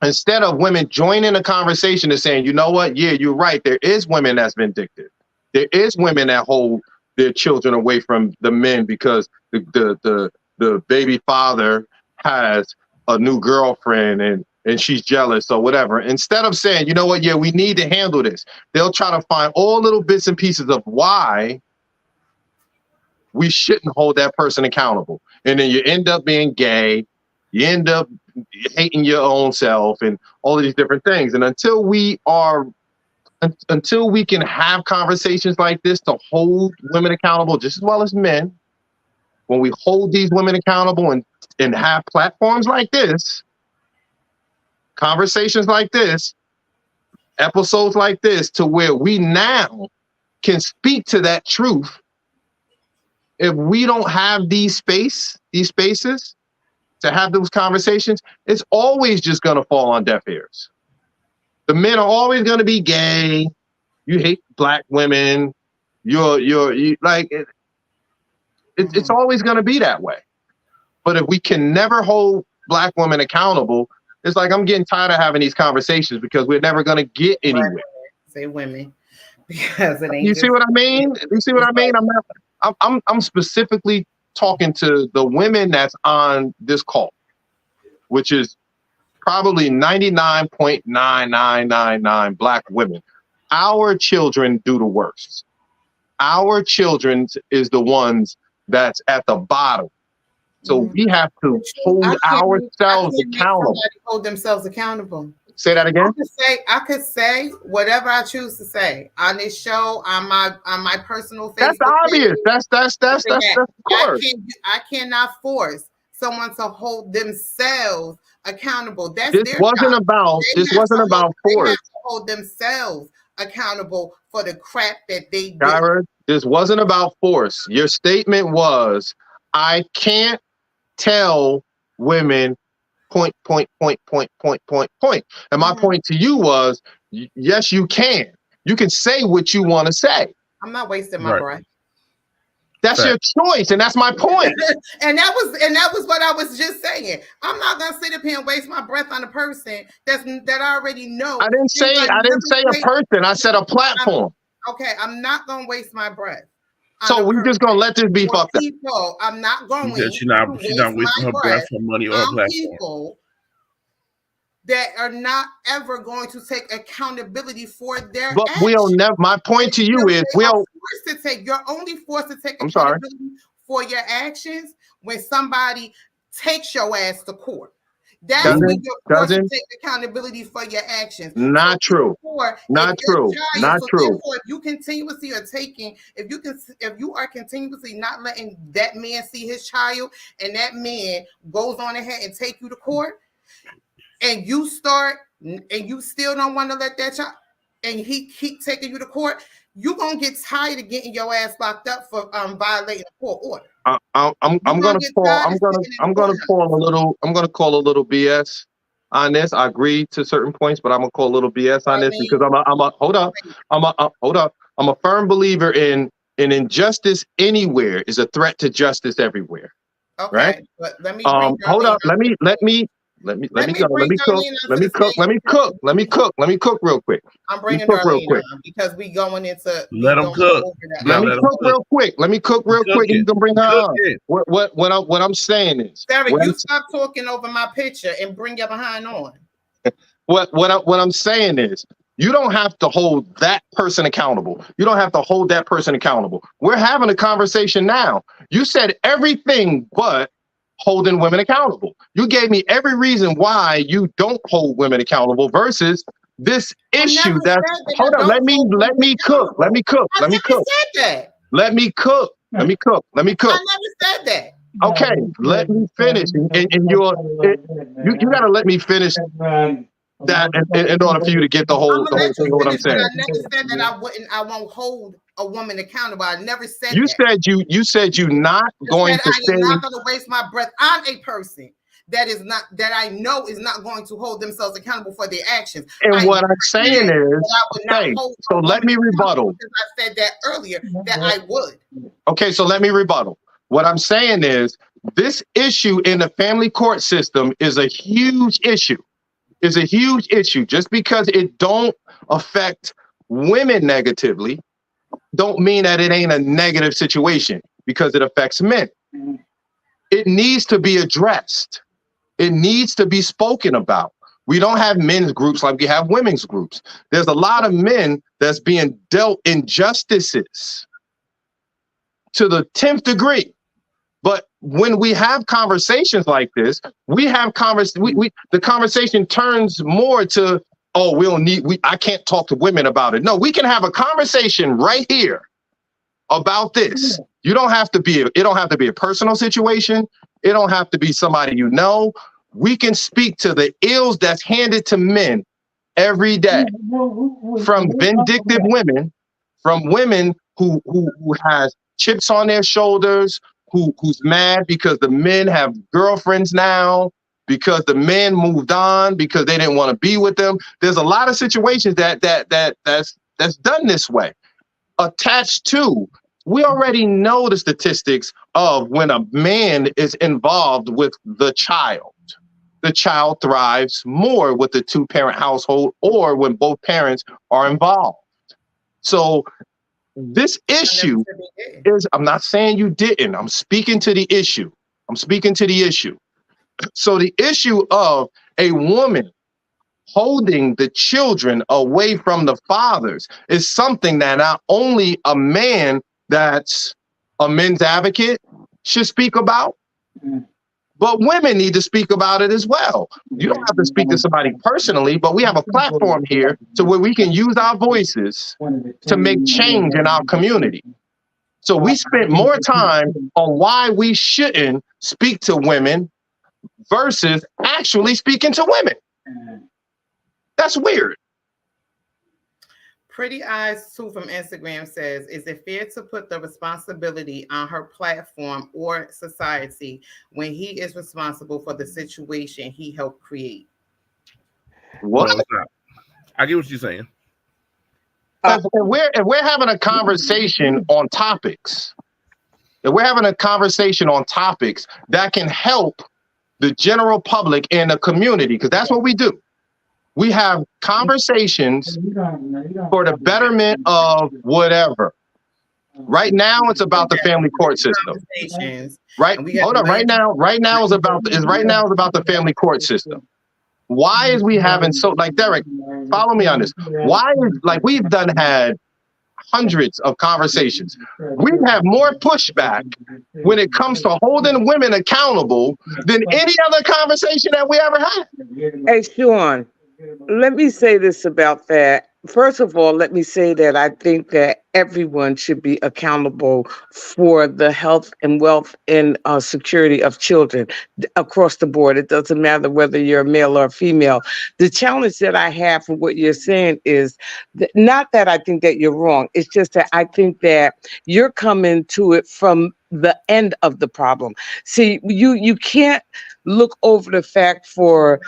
instead of women joining a conversation and saying, you know what, yeah, you're right, there is women that's vindictive. There is women that hold their children away from the men because the baby father has a new girlfriend and she's jealous or whatever. Instead of saying, you know what, yeah, we need to handle this, they'll try to find all little bits and pieces of why we shouldn't hold that person accountable. And then you end up being gay, you end up hating your own self and all of these different things. And until we can have conversations like this to hold women accountable just as well as men, when we hold these women accountable and have platforms like this, conversations like this, episodes like this, to where we now can speak to that truth. If we don't have these spaces to have those conversations, it's always just going to fall on deaf ears. The men are always going to be gay. You hate black women. You like it. It's always going to be that way. But if we can never hold black women accountable, it's like I'm getting tired of having these conversations because we're never going to get anywhere. Say women, because it ain't. You see what I mean? You see what I mean? I'm specifically talking to the women that's on this call, which is probably 99.9999 black women. Our children do the worst. Our children is the ones that's at the bottom. So we have to hold ourselves accountable. Hold themselves accountable. Say that again. I could say whatever I choose to say on this show, on my personal Facebook. That's obvious. That's of course. I cannot force someone to hold themselves accountable. This wasn't about force. They have to hold themselves accountable for the crap that they do. Kyra, this wasn't about force. Your statement was, I can't tell women ... And my point to you was, yes, you can. You can say what you want to say. I'm not wasting my breath. That's your choice, and that's my point. and that was what I was just saying. I'm not gonna sit up here and waste my breath on a person that I already know. I didn't say a person. I said a platform. Okay, I'm not gonna waste my breath. So we're just gonna let this be fucked up. I'm not going. She's not wasting her breath for money or a platform. People that are not ever going to take accountability for their but actions. We'll never. My point to you is, you're only forced to take accountability for your actions when somebody takes your ass to court. That's when you're forced to take accountability for your actions. Not true. Not true. Not true. If you continuously are taking, if you are continuously not letting that man see his child, and that man goes on ahead and take you to court, and you still don't want to let that child, and he keep taking you to court, you're gonna get tired of getting your ass locked up for violating a court order. I'm gonna call a little BS on this. I agree to certain points, but I'm gonna call a little BS on this because I'm a firm believer in injustice anywhere is a threat to justice everywhere. Okay, right? But let me hold up. Let me cook real quick. I'm bringing Darlene on because we going into. Let them cook. Let me cook real quick. And you can bring her on. What I'm saying is, Derek, you stop talking over my picture and bring your behind on. What I'm saying is, you don't have to hold that person accountable. You don't have to hold that person accountable. We're having a conversation now. You said everything but holding women accountable. You gave me every reason why you don't hold women accountable versus this issue that hold on, let me cook. I never said that. Let me cook. I never said that. Okay, let me finish. And you gotta let me finish that in order for you to get the whole thing of what I'm saying. I never said that I won't hold a woman accountable. I never said you that. You said you're not going to say. I'm not going to waste my breath on a person that I know is not going to hold themselves accountable for their actions. And what I'm saying is, so let me rebuttal. Because I said that earlier that I would. Okay, so let me rebuttal. What I'm saying is, this issue in the family court system is a huge issue. Just because it don't affect women negatively, don't mean that it ain't a negative situation because it affects men. It needs to be addressed. It needs to be spoken about. We don't have men's groups like we have women's groups. There's a lot of men that's being dealt injustices to the 10th degree. But when we have conversations like this, the conversation turns more to, I can't talk to women about it. No, we can have a conversation right here about this. It don't have to be a personal situation. It don't have to be somebody you know. we can speak to the ills that's handed to men every day, from vindictive women, from women who has chips on their shoulders, who's mad because the men have girlfriends now, because the men moved on, because they didn't want to be with them. There's a lot of situations that's done this way. Attached to, we already know the statistics of when a man is involved with the child thrives more with the two-parent household or when both parents are involved. So this issue is, I'm not saying you didn't, I'm speaking to the issue. So the issue of a woman holding the children away from the fathers is something that not only a man that's a men's advocate should speak about, but women need to speak about it as well. You don't have to speak to somebody personally, but we have a platform here to where we can use our voices to make change in our community. So we spent more time on why we shouldn't speak to women versus actually speaking to women. That's weird. Pretty Eyes 2 from Instagram says, is it fair to put the responsibility on her platform or society when he is responsible for the situation he helped create? What? No, I get what you're saying. If we're having a conversation on topics, that can help the general public and the community, because that's what we do. We have conversations for the betterment of whatever. Right now, it's about the family court system. Right? Hold on. Right now is about the family court system. Why is we having Derek? Follow me on this. Why is we've had hundreds of conversations. We have more pushback when it comes to holding women accountable than any other conversation that we ever had. Hey, Sean. Let me say this about that. First of all, let me say that I think that everyone should be accountable for the health and wealth and security of children across the board. It doesn't matter whether you're a male or a female. The challenge that I have for what you're saying is not that I think that you're wrong. It's just that I think that you're coming to it from the end of the problem. See, you can't look over the fact for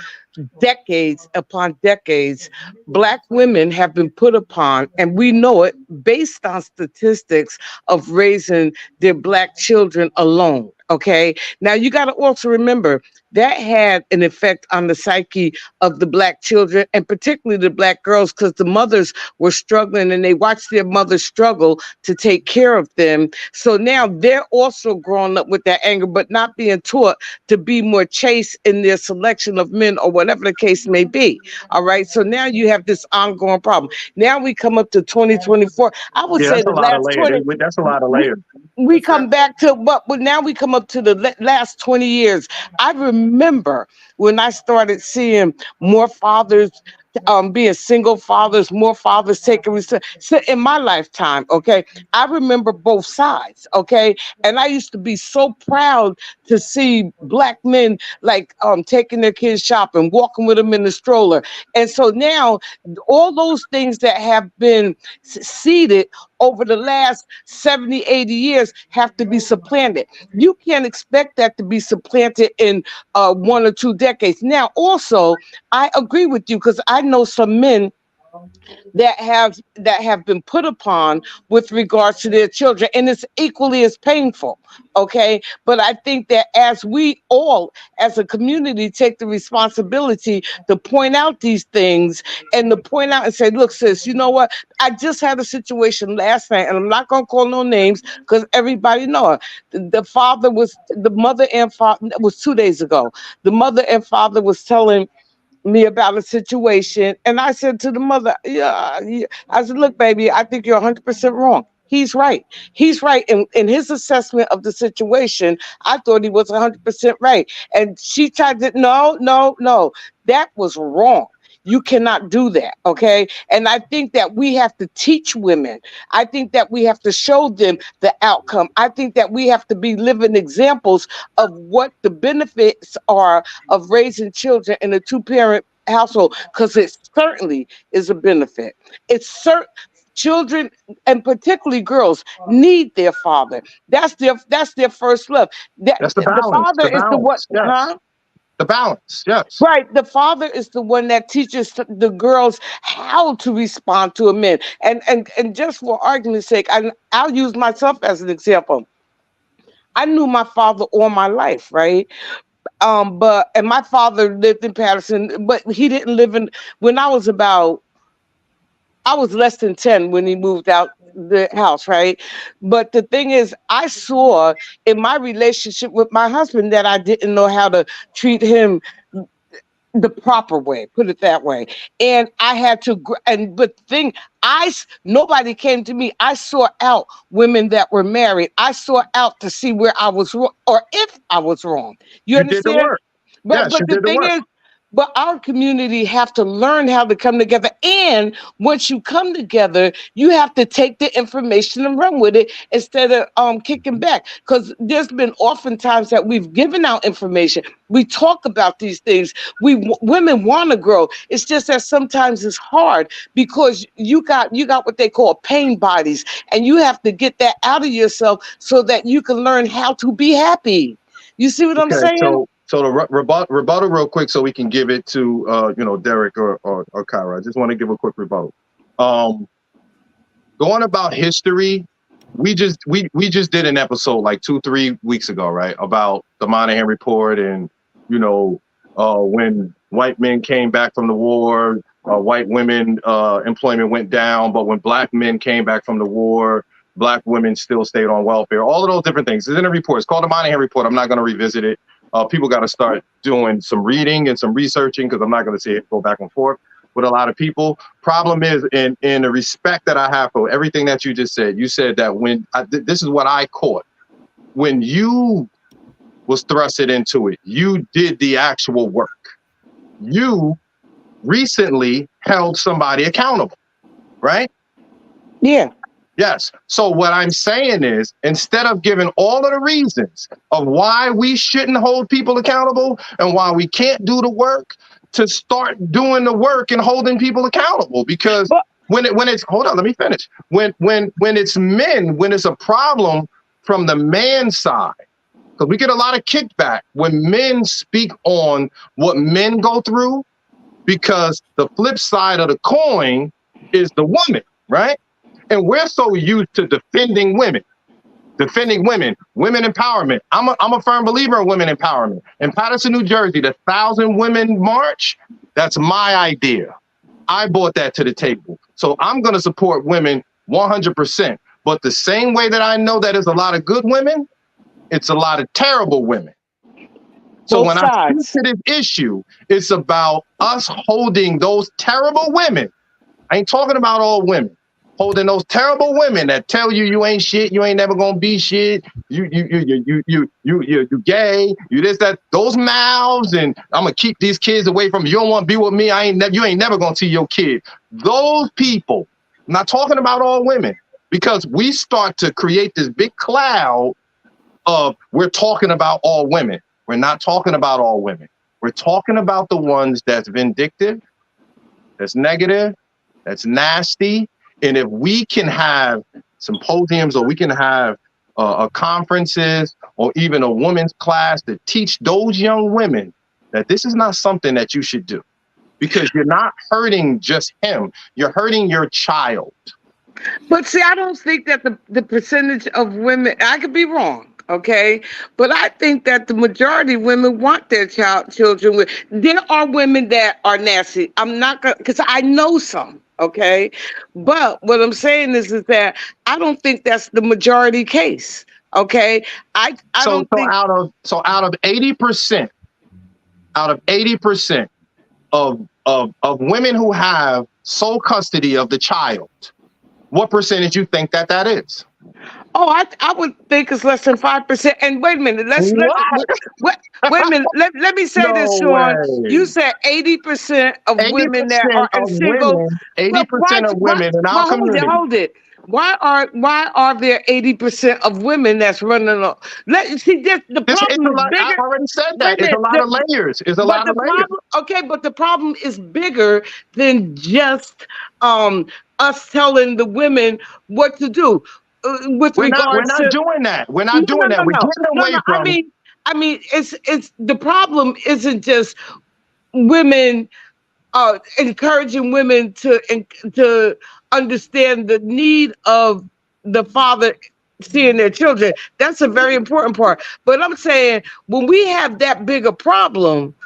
decades upon decades, Black women have been put upon, and we know it based on statistics of raising their Black children alone. Okay. Now you got to also remember that had an effect on the psyche of the Black children and particularly the Black girls, because the mothers were struggling and they watched their mothers struggle to take care of them. So now they're also growing up with that anger, but not being taught to be more chaste in their selection of men or whatever the case may be. All right. So now you have this ongoing problem. Now we come up to 2024. I would say the last 20. That's a lot of layers. We come back to, but now we come up to the last 20 years. I remember when I started seeing more fathers being single fathers, more fathers taking so in my lifetime. Okay, I remember both sides. Okay, and I used to be so proud to see Black men taking their kids shopping, walking with them in the stroller. And so now all those things that have been seeded over the last 70, 80 years have to be supplanted. You can't expect that to be supplanted in 1 or 2 decades. Now, also, I agree with you because I know some men that have been put upon with regards to their children, and it's equally as painful. Okay, but I think that as we all as a community take the responsibility to point out these things and to point out and say, look, sis, you know what, I just had a situation last night, and I'm not gonna call no names because everybody know it. The mother and father, it was 2 days ago, the mother and father was telling me about a situation, and I said to the mother, I said, look, baby, I think you're 100% wrong. He's right. He's right. In his assessment of the situation, I thought he was 100% right. And she tried to, no, that was wrong. You cannot do that, okay? And I think that we have to teach women. I think that we have to show them the outcome. I think that we have to be living examples of what the benefits are of raising children in a two-parent household, because it certainly is a benefit. Children, and particularly girls, need their father. That's their first love. That's the balance. The father is the one, yes. huh? The balance, yes. Right. The father is the one that teaches the girls how to respond to a man. And just for argument's sake, I'll use myself as an example. I knew my father all my life, right? And my father lived in Patterson, but he didn't live in, when I was less than 10 when he moved out the house, right? But the thing is, I saw in my relationship with my husband that I didn't know how to treat him the proper way, put it that way. And I had to, but the thing, nobody came to me. I sought out women that were married. I sought out to see where I was wrong, or if I was wrong. You understand? Did the work. But the thing is, but our community have to learn how to come together. And once you come together, you have to take the information and run with it instead of kicking back. Because there's been oftentimes that we've given out information. We talk about these things. Women want to grow. It's just that sometimes it's hard because you got what they call pain bodies, and you have to get that out of yourself so that you can learn how to be happy. You see what I'm saying? So the rebuttal real quick, so we can give it to Derek or Kyra. I just want to give a quick rebuttal. Going about history, we just did an episode like 2-3 weeks ago, right, about the Moynihan Report, and when white men came back from the war, white women employment went down, but when black men came back from the war, black women still stayed on welfare. All of those different things. It's in a report. It's called the Moynihan Report. I'm not going to revisit it. People got to start doing some reading and some researching, because I'm not going to see it go back and forth with a lot of people. Problem is, in the respect that I have for everything that you just said, you said that when this is what I caught, when you was thrusted into it, you did the actual work. You recently held somebody accountable, right? Yeah. Yes. So what I'm saying is, instead of giving all of the reasons of why we shouldn't hold people accountable and why we can't do the work, to start doing the work and holding people accountable. Because when it's hold on, let me finish. When it's men, when it's a problem from the man side, because we get a lot of kickback when men speak on what men go through, because the flip side of the coin is the woman, right? And we're so used to defending women empowerment. I'm a firm believer in women empowerment. In Patterson, New Jersey, the 1,000 Women March, that's my idea. I brought that to the table. So I'm going to support women 100%. But the same way that I know that there's a lot of good women, it's a lot of terrible women. So when I speak to this issue, it's about us holding those terrible women. I ain't talking about all women. Holding those terrible women that tell you ain't shit, you ain't never gonna be shit, you gay, you this, that, those mouths, and I'm gonna keep these kids away from you. You don't want to be with me, you ain't never gonna see your kid. Those people, I'm not talking about all women, because we start to create this big cloud of we're talking about all women. We're not talking about all women. We're talking about the ones that's vindictive, that's negative, that's nasty. And if we can have symposiums, or we can have conferences, or even a women's class to teach those young women that this is not something that you should do, because you're not hurting just him, you're hurting your child. But see, I don't think that the percentage of women, I could be wrong, okay? But I think that the majority of women want their children with. There are women that are nasty. I'm not going to, because I know some. Okay, but what I'm saying is that I don't think that's the majority case. Okay, I don't think out of 80%, of women who have sole custody of the child, what percentage you think that is? Oh, I would think it's less than 5%. And wait a minute, wait a minute. Let me say this, No Sean. You way. said 80% of women that 80% are in of single. women, Well, 80% of women in our well, community. hold it. Why are there 80% of women that's running on? See, the It's problem a is lot. I bigger. already said Wait that. a It's a minute. lot of layers. It's a But lot the of layers. problem, okay, but the problem is bigger than just us telling the women what to do. With We're regards not to doing that. We're no, not doing that. We're getting away I from. mean, it's the problem isn't just women encouraging women to understand the need of the father seeing their children. That's a very important part. But I'm saying when we have that bigger problem,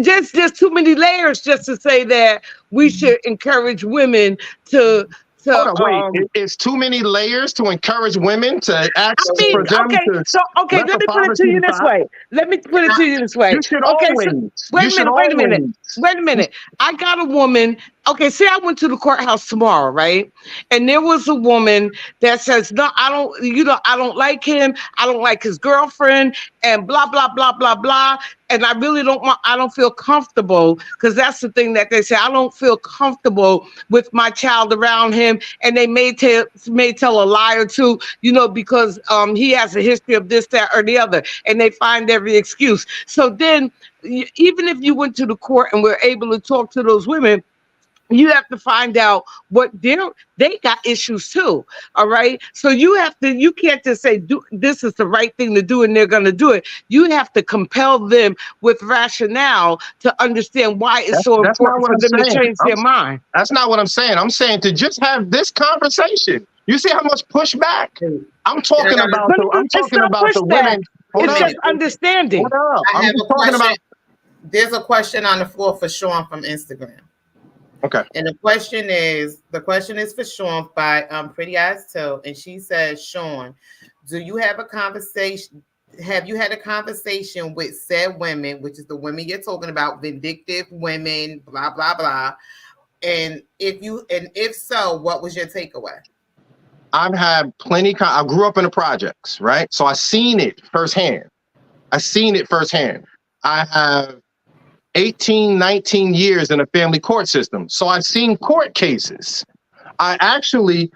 just too many layers just to say that we should encourage women to Hold on, wait. It's too many layers to encourage women to ask for them to let let the me put father it to see you the this child. way. Let me put it to you this way. You should Okay, always. so wait a minute. I got a woman. Okay, say I went to the courthouse tomorrow, right? And there was a woman that says, no, I don't like him. I don't like his girlfriend and blah, blah, blah, blah, blah. And I really I don't feel comfortable, because that's the thing that they say. I don't feel comfortable with my child around him. And they may tell a lie or two, because he has a history of this, that, or the other. And they find every excuse. So then, even if you went to the court and were able to talk to those women, you have to find out what they got issues too. All right. So you can't just say this is the right thing to do and they're going to do it. You have to compel them with rationale to understand why it's so important for them to change their mind. That's not what I'm saying. I'm saying to just have this conversation. You see how much pushback? I'm talking about the women. It's just understanding. I have a question. There's a question on the floor for Sean from Instagram. Okay. And the question is for Sean by Pretty Eyes Toe, and she says, Sean, have you had a conversation with said women, which is the women you're talking about, vindictive women, blah blah blah, and if so, what was your takeaway? I've had plenty. I grew up in the projects, right? So I seen it firsthand. I have 18, 19 years in a family court system. So I've seen court cases. I actually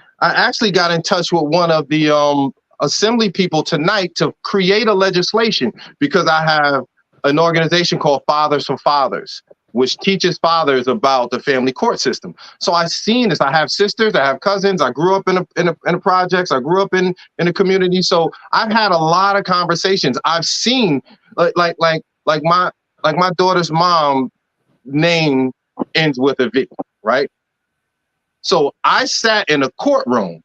got in touch with one of the assembly people tonight to create a legislation, because I have an organization called Fathers for Fathers, which teaches fathers about the family court system. So I've seen this. I have sisters, I have cousins. I grew up in the projects. I grew up in the community. So I've had a lot of conversations. I've seen like my daughter's mom name ends with a V, right? So I sat in a courtroom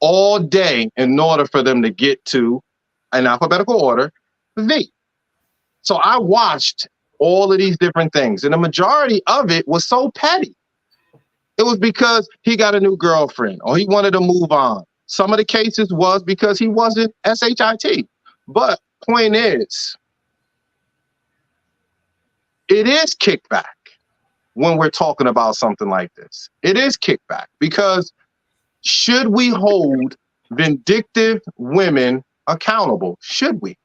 all day in order for them to get to an alphabetical order, V. So I watched all of these different things, and the majority of it was so petty. It was because he got a new girlfriend or he wanted to move on. Some of the cases was because he wasn't SHIT. But point is, it is kickback when we're talking about something like this. It is kickback, because should we hold vindictive women accountable? Should we?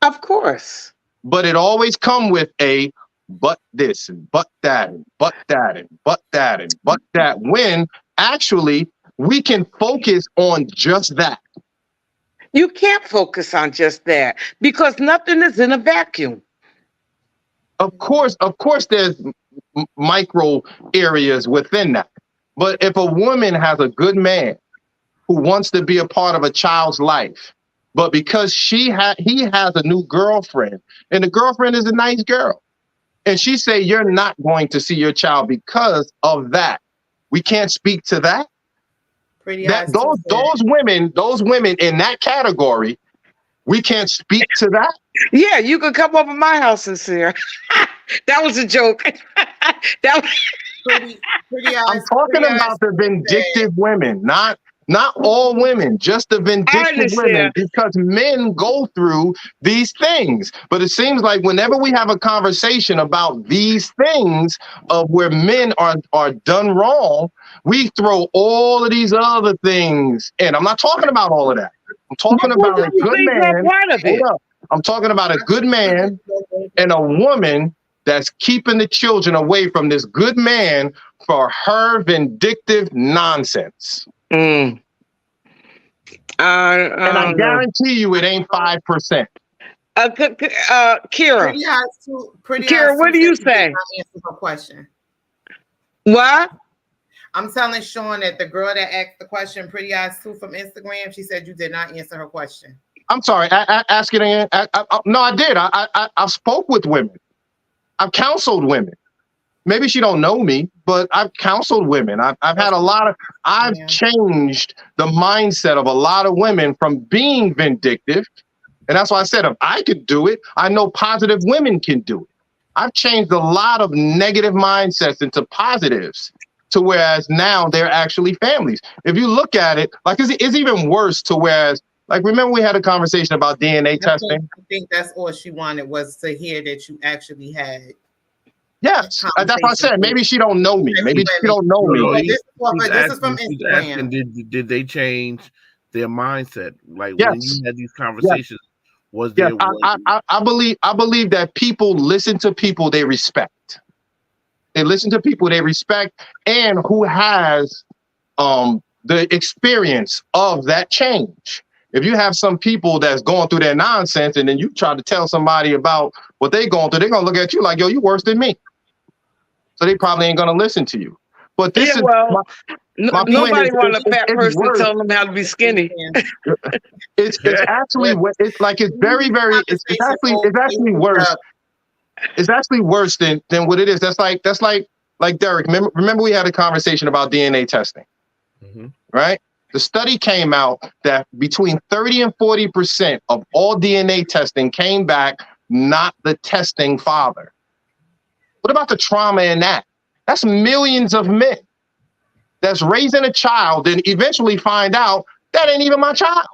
Of course. But it always come with a but this and but that and but that and but that and but that, when actually we can focus on just that. You can't focus on just that, because nothing is in a vacuum. Of course, there's micro areas within that. But if a woman has a good man who wants to be a part of a child's life, but because he has a new girlfriend, and the girlfriend is a nice girl, and she say you're not going to see your child because of that, we can't speak to that. Those women in that category, we can't speak to that. Yeah, you could come over my house and see her. That was a joke. Pretty I'm talking about the vindictive women, not Not all women, just the vindictive women, because men go through these things. But it seems like whenever we have a conversation about these things of where men are done wrong, we throw all of these other things in. I'm not talking about all of that. I'm talking about a good man. Hold up. I'm talking about a good man and a woman that's keeping the children away from this good man for her vindictive nonsense. And I guarantee you it ain't 5%. Kira, what do you say? Answer her question. What? I'm telling Sean that the girl that asked the question, Pretty Eyes 2 from Instagram, she said you did not answer her question. I'm sorry. Ask it again. No, I did. I spoke with women. I've counseled women. Maybe she don't know me, but I've counseled women. I've had a lot of. I've changed the mindset of a lot of women from being vindictive, and that's why I said if I could do it, I know positive women can do it. I've changed a lot of negative mindsets into positives, to whereas now they're actually families. If you look at it, like it's even worse to whereas, like, remember we had a conversation about DNA testing? I think that's all she wanted was to hear that you actually had. Yes, that's what I said. Maybe she don't know me. Maybe she don't know me. This is from Instagram. Did they change their mindset? Like when you had these conversations, was there? I believe that people listen to people they respect. They listen to people they respect and who has the experience of that change. If you have some people that's going through their nonsense and then you try to tell somebody about what they're going through, they're going to look at you like, yo, you worse than me. So they probably ain't going to listen to you. But this is my nobody want a fat person to tell them how to be skinny. It's actually it's like it's very it's actually worse. It's actually worse than what it is. That's like Derek. Remember we had a conversation about DNA testing, right? The study came out that between 30 and 40% of all DNA testing came back not the testing father. What about the trauma in that? That's millions of men that's raising a child and eventually find out that ain't even my child.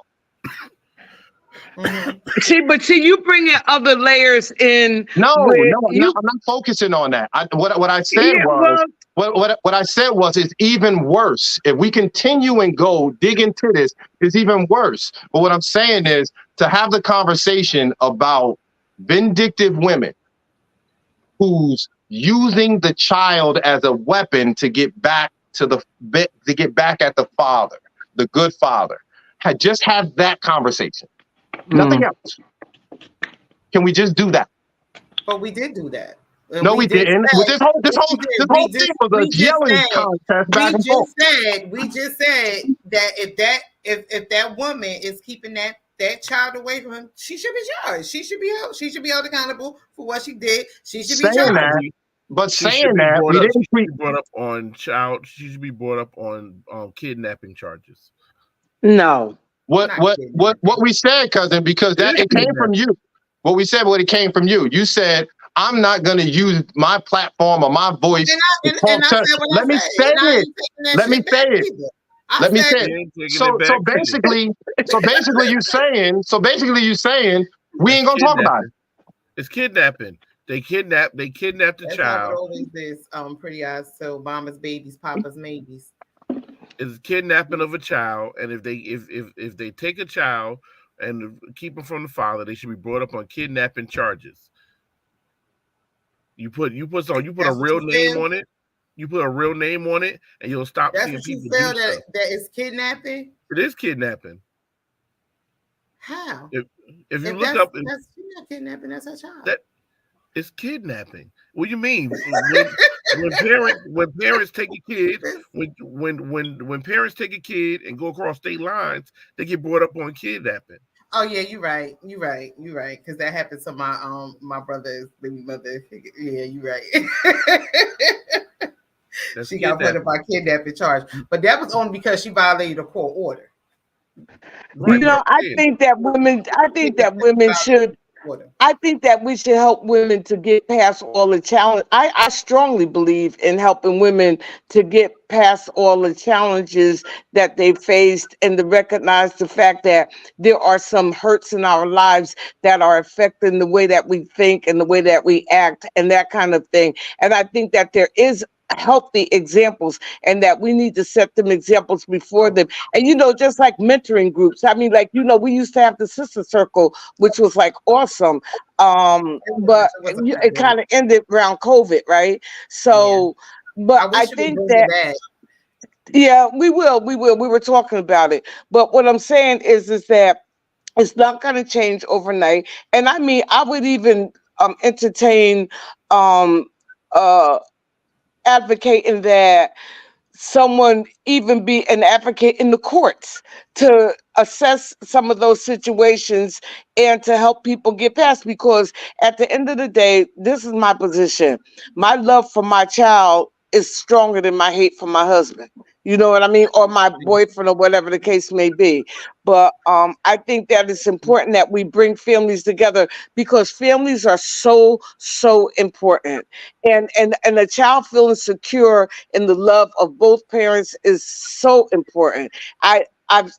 See, you bring in other layers in. No, I'm not focusing on that. What I said what I said was it's even worse. If we continue and go dig into this, it's even worse. But what I'm saying is to have the conversation about vindictive women who's using the child as a weapon to get back at the father, the good father. Just have that conversation. Nothing else. Can we just do that? But we did do that. No, we didn't. This whole thing was a yelling contest back and forth. We just said that if that woman is keeping that child away from him, she should be charged. She should be held accountable for what she did. She should be charged. But saying that, we didn't be brought up on child. She should be brought up on kidnapping charges. No. What we said, cousin, because it came from you. What we said, it came from you. You said, I'm not going to use my platform or my voice. Let me say it. So basically you saying we ain't gonna talk about it. It's kidnapping. They kidnapped the child. Always this Pretty Eyes. So mama's babies, papa's maybes. It's kidnapping of a child, and if they take a child and keep them from the father, they should be brought up on kidnapping charges. You put a real name on it. You put a real name on it, and you'll stop seeing people. That is kidnapping. It is kidnapping. How? If you look up, that's not kidnapping. That's a child. It's kidnapping. What do you mean? When parents take a kid, when parents take a kid and go across state lines, they get brought up on kidnapping. Oh yeah, you're right. Because that happened to my my brother's baby mother. Yeah, you're right. She got put up by kidnapping charge, but that was only because she violated a court order. Right. I think that women should I think that we should help women to get past all the challenge. I strongly believe in helping women to get past all the challenges that they faced and to recognize the fact that there are some hurts in our lives that are affecting the way that we think and the way that we act and that kind of thing. And I think that there is healthy examples and that we need to set them examples before them. And, just like mentoring groups. I mean, like, we used to have the sister circle, which was like awesome. But it kind of ended around COVID, right? So, but I think that, yeah, we will. We were talking about it. But what I'm saying is that it's not going to change overnight. And I mean, I would even entertain advocating that someone even be an advocate in the courts to assess some of those situations and to help people get past, because at the end of the day, this is my position. My love for my child is stronger than my hate for my husband. You know what I mean? Or my boyfriend, or whatever the case may be. But I think that it's important that we bring families together, because families are so important. And a child feeling secure in the love of both parents is so important. I've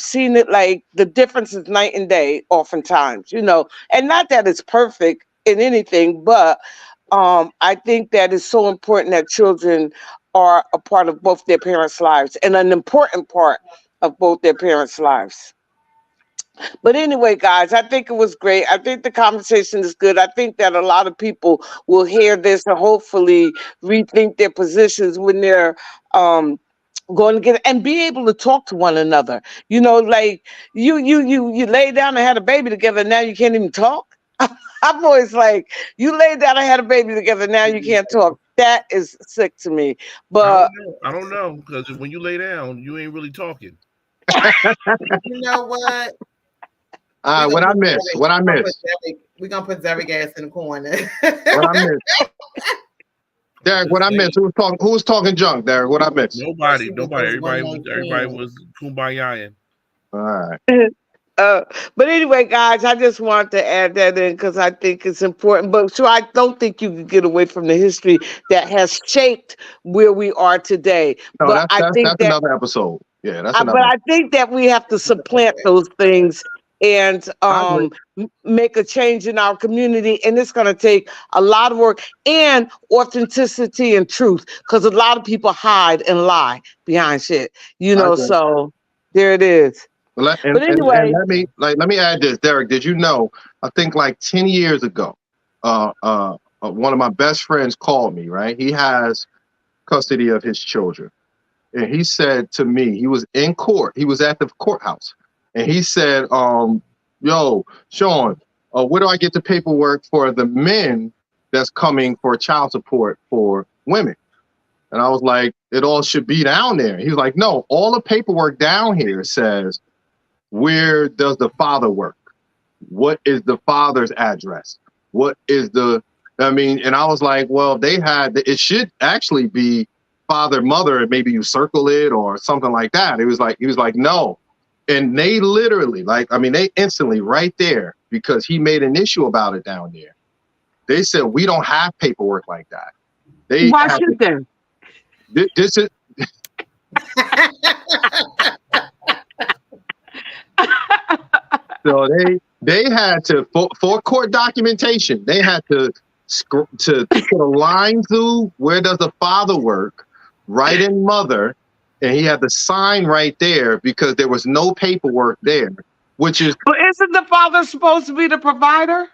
seen it, like the difference is night and day oftentimes, and not that it's perfect in anything, but I think that it's so important that children are a part of both their parents' lives and an important part of both their parents' lives. But anyway, guys, I think it was great. I think the conversation is good. I think that a lot of people will hear this and hopefully rethink their positions when they're going to get and be able to talk to one another. Like you lay down and had a baby together, now you can't even talk. I'm always like, you laid down and had a baby together, now you can't talk. That is sick to me. But I don't know, because when you lay down, you ain't really talking. You know what? What I missed? We're gonna put Derek ass in the corner. What I missed? Derek, what I missed? Who was talking junk, Derek? What I missed? Nobody. Everybody was kumbaya. All right. But anyway, guys, I just wanted to add that in because I think it's important. But so I don't think you can get away from the history that has shaped where we are today. No, but that's another episode. Yeah, that's another. But I think that we have to supplant those things and make a change in our community. And it's going to take a lot of work and authenticity and truth, because a lot of people hide and lie behind shit, so there it is. But anyway, let me add this, Derek. Did you know? I think like 10 years ago, one of my best friends called me. Right, he has custody of his children, and he said to me, he was in court. He was at the courthouse, and he said, "Yo, Sean, where do I get the paperwork for the men that's coming for child support for women?" And I was like, "It all should be down there." He was like, "No, all the paperwork down here says, where does the father work? What is the father's address? What is and I was like, well, it should actually be father, mother, and maybe you circle it or something like that." He was like, no. And they literally, they instantly right there, because he made an issue about it down there. They said, we don't have paperwork like that. Why should they? This is. So they had to, for court documentation, they had to put a line through where does the father work, write in mother, and he had to sign right there because there was no paperwork there, which is. But isn't the father supposed to be the provider?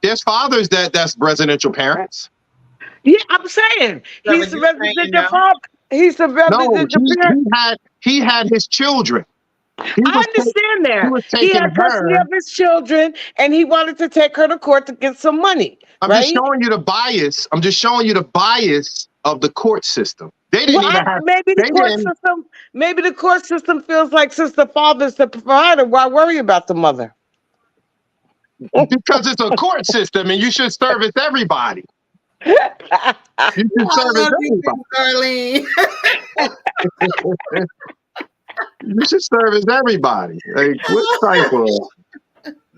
There's fathers that's residential parents. Yeah, I'm saying he's the residential father. He's the residential parent. He had his children. I understand that. He had custody of his children, and he wanted to take her to court to get some money. I'm just showing you the bias. I'm just showing you the bias of the court system. They didn't even have. Maybe the court system feels like, since the father's the provider, why worry about the mother? Because it's a court system, and you should service everybody. You should service everybody. You should service everybody. Like, what type of?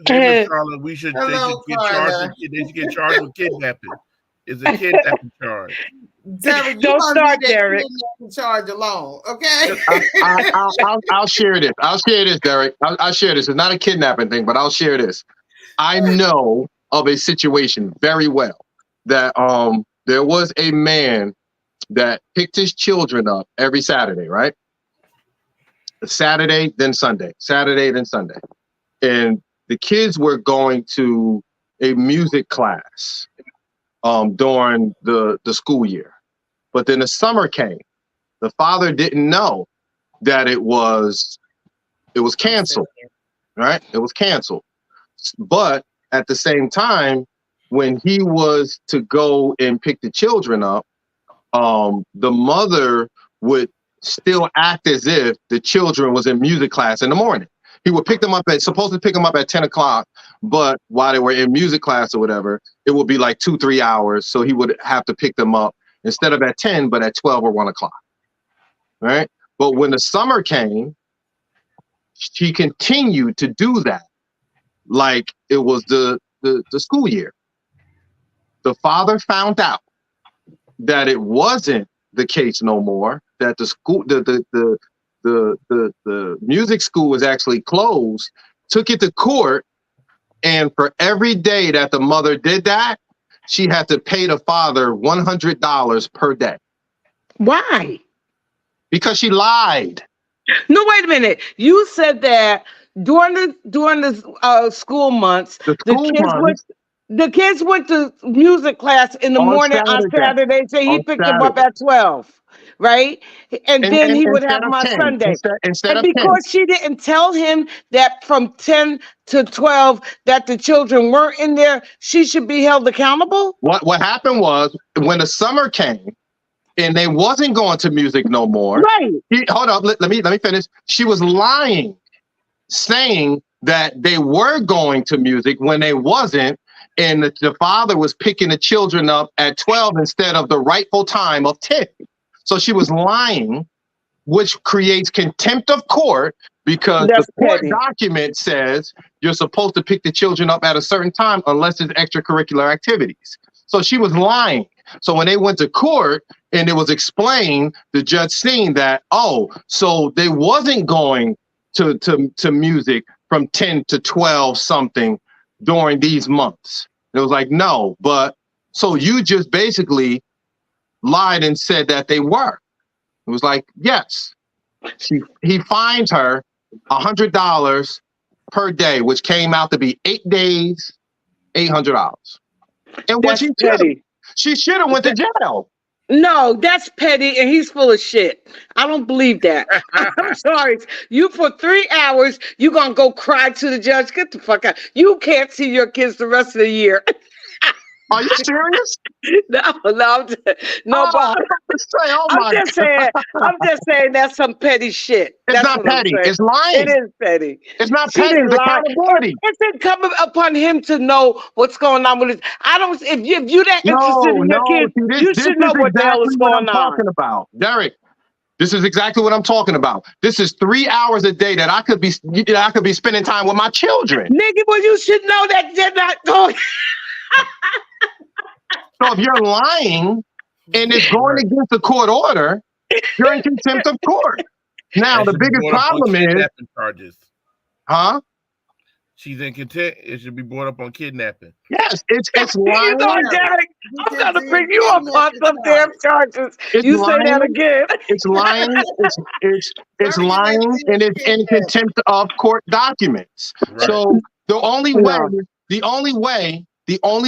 Charlotte, they should Hello, get charged. Carla. They should get charged with kidnapping. It's a kidnapping charge. Derek, Don't start, Derek. Charge alone, okay? I'll share this. I'll share this, Derek. I'll share this. It's not a kidnapping thing, but I'll share this. I know of a situation very well that there was a man that picked his children up every Saturday, right? Saturday, then Sunday. Saturday, then Sunday. And the kids were going to a music class during the school year. But then the summer came. The father didn't know that it was canceled, right? It was canceled. But at the same time, when he was to go and pick the children up, the mother would still act as if the children was in music class in the morning. He would pick them up supposed to pick them up at 10 o'clock, but while they were in music class or whatever, it would be like 2-3 hours. So he would have to pick them up instead of at 10, but at 12 or 1 o'clock, right? But when the summer came, she continued to do that like it was the school year. The father found out that it wasn't the case no more, that the school, the music school was actually closed, took it to court, and for every day that the mother did that, she had to pay the father $100 per day. Why? Because she lied. No, wait a minute. You said that during the school months, the kids went to music class in the morning on Saturday, so he picked them up at 12, right? And then he would have them on Sunday. And because she didn't tell him that from 10 to 12 that the children weren't in there, she should be held accountable? What happened was, when the summer came and they wasn't going to music no more, right? Hold up, let me finish. She was lying, saying that they were going to music when they wasn't, and the father was picking the children up at 12 instead of the rightful time of 10. So she was lying, which creates contempt of court, because the court document says you're supposed to pick the children up at a certain time unless it's extracurricular activities. So she was lying. So when they went to court and it was explained, the judge seen that, oh, so they wasn't going to music from 10 to 12 something during these months. It was like, no, but so you just basically lied and said that they were. It was like, yes. He fines her $100 per day, which came out to be 8 days, $800. And what she should have went to jail. No, that's petty, and he's full of shit. I don't believe that. I'm sorry. You, for 3 hours, you gonna go cry to the judge? Get the fuck out. You can't see your kids the rest of the year. Are you serious? No, I'm just saying that's some petty shit. It's not petty. It's lying. It is petty. It's not petty. It's accountability. It's incumbent upon him to know what's going on with it. I don't. If you're that interested in your kids, you should know what the hell is going on. Talking about, Derek. This is exactly what I'm talking about. This is 3 hours a day that I could be spending time with my children. Nigga, well, you should know that they're not going. So if you're lying and it's going against the court order, you're in contempt of court. Now, the biggest problem is charges. Huh? She's in contempt. It should be brought up on kidnapping. Yes, it's lying. Derek, I'm gonna bring you up on some damn charges. You say that again. It's lying. It's lying, and it's in contempt of court documents. Right. So the only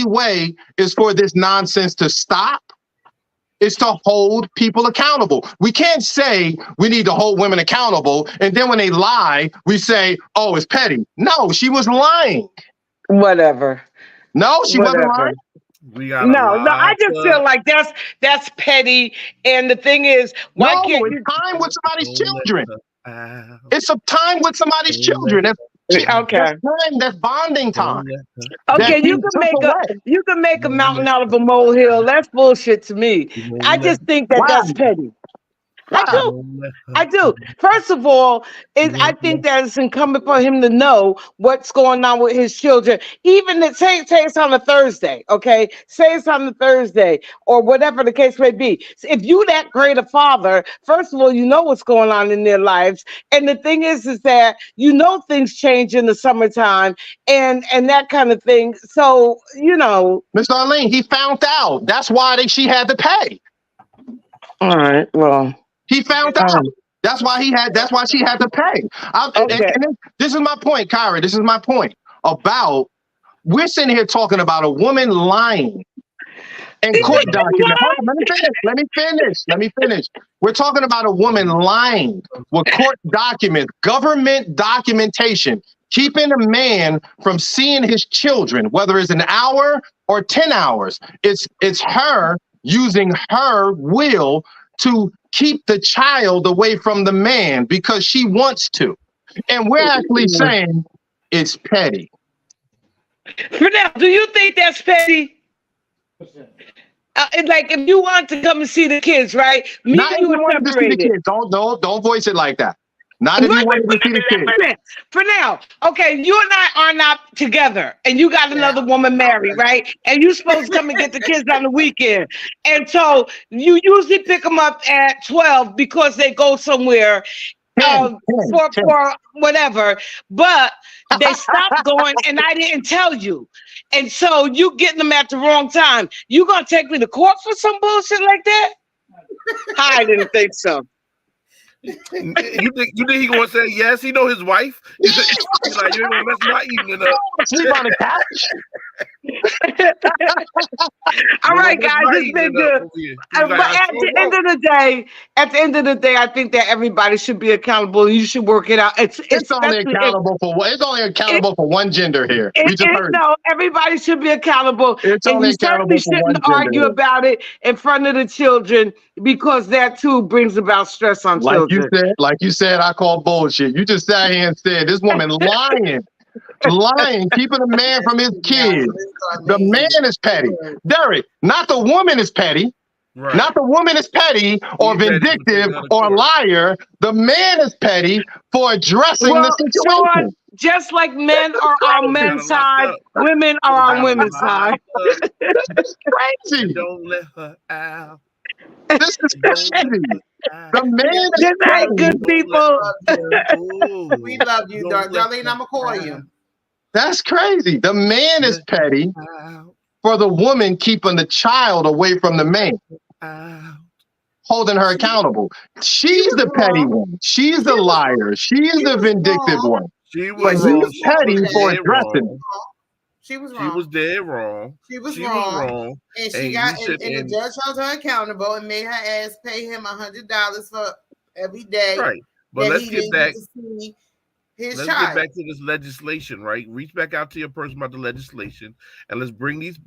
way is for this nonsense to stop, is to hold people accountable. We can't say we need to hold women accountable, and then when they lie, we say, oh, it's petty. No, she was lying. Whatever. No, she wasn't lying. No, I just feel like that's petty. And the thing is, why can't you time with somebody's children? It's a time with somebody's children. Okay. That's bonding time. Okay, you can make a mountain out of a molehill. That's bullshit to me. I just think that's petty. I do. First of all, I think that it's incumbent for him to know what's going on with his children. Even say it's on a Thursday, okay? Say it's on a Thursday or whatever the case may be. If you that great a father, first of all, you know what's going on in their lives. And the thing is that you know things change in the summertime and that kind of thing. So, you know. Miss Darlene, he found out. That's why she had to pay. All right, well. He found out. That's why she had to pay. And this is my point, Kyra. This is my point about we're sitting here talking about a woman lying and court documents. Let me finish. We're talking about a woman lying with court documents, government documentation, keeping a man from seeing his children, whether it's an hour or 10 hours. It's her using her will to keep the child away from the man because she wants to. And we're actually saying it's petty. Fidel, do you think that's petty? Like if you want to come and see the kids, right? Not if you want to see the kids. Don't voice it like that. Not if you want to see the kids. For now, okay, you and I are not together, and you got another woman married, right? And you supposed to come and get the kids on the weekend, and so you usually pick them up at 12 because they go somewhere for whatever, but they stopped going, and I didn't tell you, and so you getting them at the wrong time. You gonna take me to court for some bullshit like that? I didn't think so. You think he gonna say yes? He know his wife. He's like, you're gonna mess my evening up. Sleep on the couch. All right, guys, it's been good. But at the end of the day, I think that everybody should be accountable. You should work it out. It's only accountable for one gender here. No, everybody should be accountable. It's only accountable for one gender. Argue about it in front of the children because that too brings about stress on children. Like you said, I call bullshit. You just sat here and said this woman lying. Keeping a man from his kids. The man is petty. Derek, not the woman is petty. Right. Not the woman is petty or vindictive or liar. The man is petty for addressing the situation. Just like men are on men's side, women are on women's side. It's crazy. Don't let her out. This is crazy. The man is petty. Good people. We love you, Darlene. I'm gonna call you. That's crazy. The man is petty for the woman keeping the child away from the man, holding her accountable. She's the petty one. She's the liar. She's the vindictive one. But he's petty for addressing. She was wrong. She was dead wrong. She was wrong. And the judge held her accountable and made her ass pay him $100 for every day. Right. But let's get back. Let's get back to this legislation, right? Reach back out to your person about the legislation, and let's bring these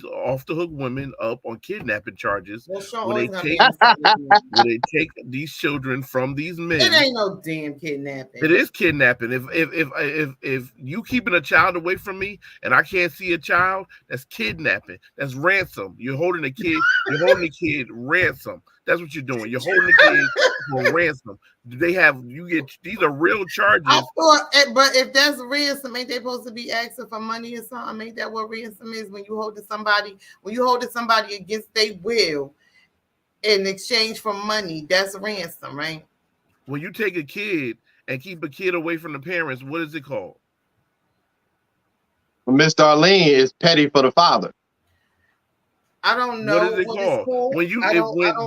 off the hook women up on kidnapping charges. When they take these children from these men. It ain't no damn kidnapping. It is kidnapping. If you keeping a child away from me and I can't see a child, that's kidnapping. That's ransom. You're holding a kid. You're holding a kid ransom. That's what you're doing. You're holding the kid for ransom. These are real charges. But if that's ransom, ain't they supposed to be asking for money or something? Ain't that what ransom is when you hold somebody against their will in exchange for money? That's ransom, right? When you take a kid and keep a kid away from the parents, what is it called? Miss Darlene is petty for the father. I don't know what is it called. When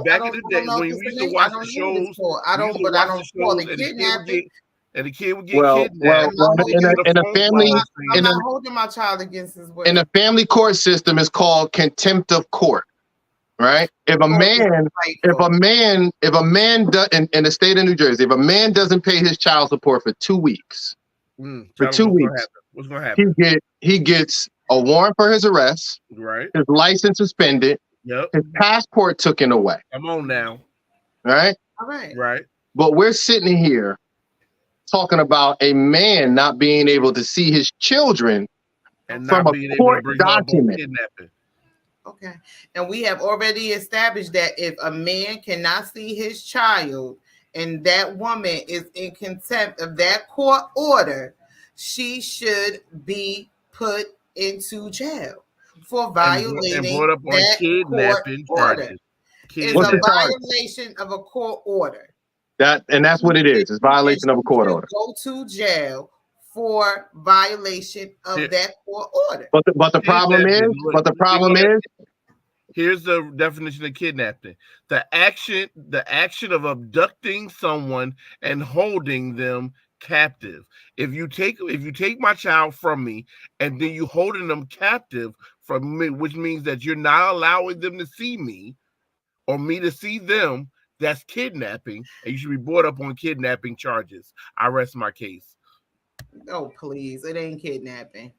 back in the day, when you used to watch the shows, I don't call it kidnapping. And the kid would get kidnapped. In a family, I'm not holding my child against his will. In a family court system, it's called contempt of court, right? If a man in the state of New Jersey, if a man doesn't pay his child support for 2 weeks, what's gonna happen? He gets a warrant for his arrest, right? His license suspended, his passport taken away. Come on now, right? All right, right. But we're sitting here talking about a man not being able to see his children and from a court document. Okay. And we have already established that if a man cannot see his child and that woman is in contempt of that court order, she should be put into jail for violating and brought up on that kidnapping court order. charges. It's a violation of a court order. That's what it is. It's violation of a court order. Go to jail for violation of that court order. But the problem is, here's the definition of kidnapping: the action of abducting someone and holding them captive. If you take my child from me and then you holding them captive from me, which means that you're not allowing them to see me or me to see them, that's kidnapping, and you should be brought up on kidnapping charges. I rest my case. Oh, please. It ain't kidnapping.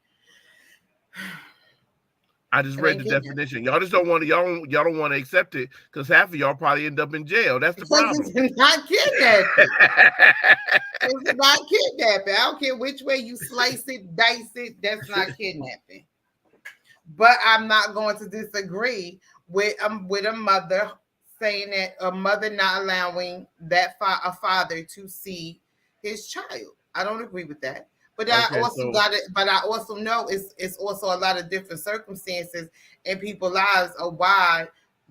I just read the definition. Y'all just don't want to, y'all don't want to accept it because half of y'all probably end up in jail. That's the problem. It's not kidnapping. It's not kidnapping. I don't care which way you slice it, dice it. That's not kidnapping. But I'm not going to disagree with a mother saying that a mother not allowing a father to see his child. I don't agree with that. But I also know it's also a lot of different circumstances in people's lives of why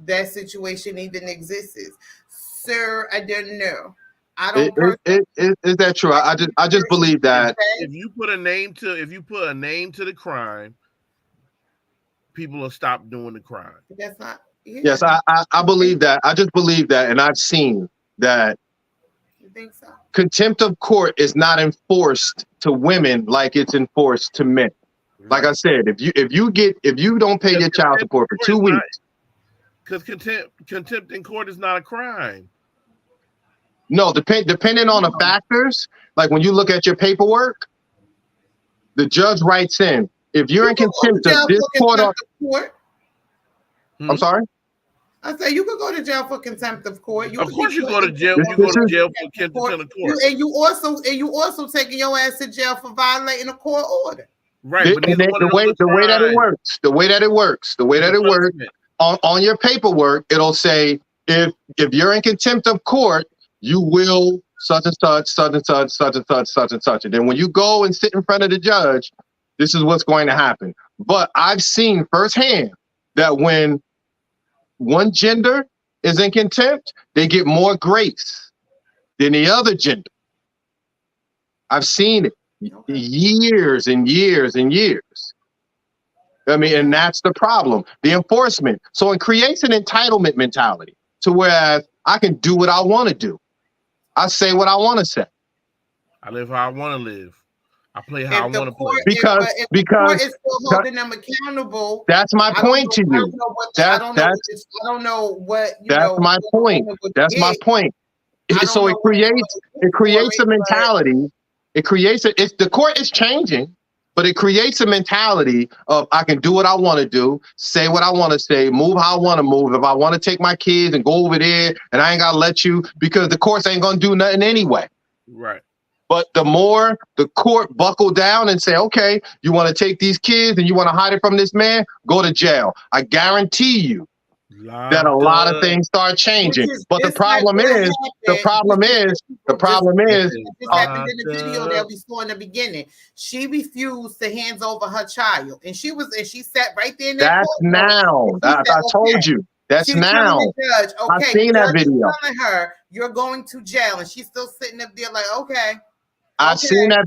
that situation even exists. Sir, I don't know. I don't. Is that true? I just believe that if you put a name to the crime, people will stop doing the crime. That's not. Yeah. Yes, I believe that. I just believe that, and I've seen that. You think so? Contempt of court is not enforced to women like it's enforced to men. Like I said, if you don't pay your child support for 2 weeks, because contempt in court is not a crime. No, depending on the factors, like when you look at your paperwork, the judge writes in, if you're in contempt of this court. I'm sorry? I say you could go to jail for contempt of court. Of course you go to jail. You go to jail for contempt of court. And you also taking your ass to jail for violating a court order. Right. The way that it works on your paperwork, it'll say if you're in contempt of court, you will such and such, such and such, such and such, such and such. And then when you go and sit in front of the judge, this is what's going to happen. But I've seen firsthand that when one gender is in contempt, they get more grace than the other gender. I've seen it years and years and years. I mean, and that's the problem, the enforcement. So it creates an entitlement mentality to where I can do what I want to do. I say what I want to say. I live how I want to live. I play how I want to play. Because it's still holding them accountable. That's my point to you. I don't know what. That's my point. That's my point. So it creates a mentality. The court is changing, but it creates a mentality of I can do what I want to do, say what I want to say, move how I want to move. If I want to take my kids and go over there, and I ain't gotta let you because the courts ain't gonna do nothing anyway. Right. But the more the court buckle down and say, okay, you want to take these kids and you want to hide it from this man, go to jail. I guarantee you that a lot of things start changing. But the problem is, this happened in the video that we saw in the beginning. She refused to hand over her child, and she sat right there in that court. Now. I told you. That's now. Judge, okay, I've seen that video. Telling her you're going to jail, and she's still sitting up there like, okay. I've seen that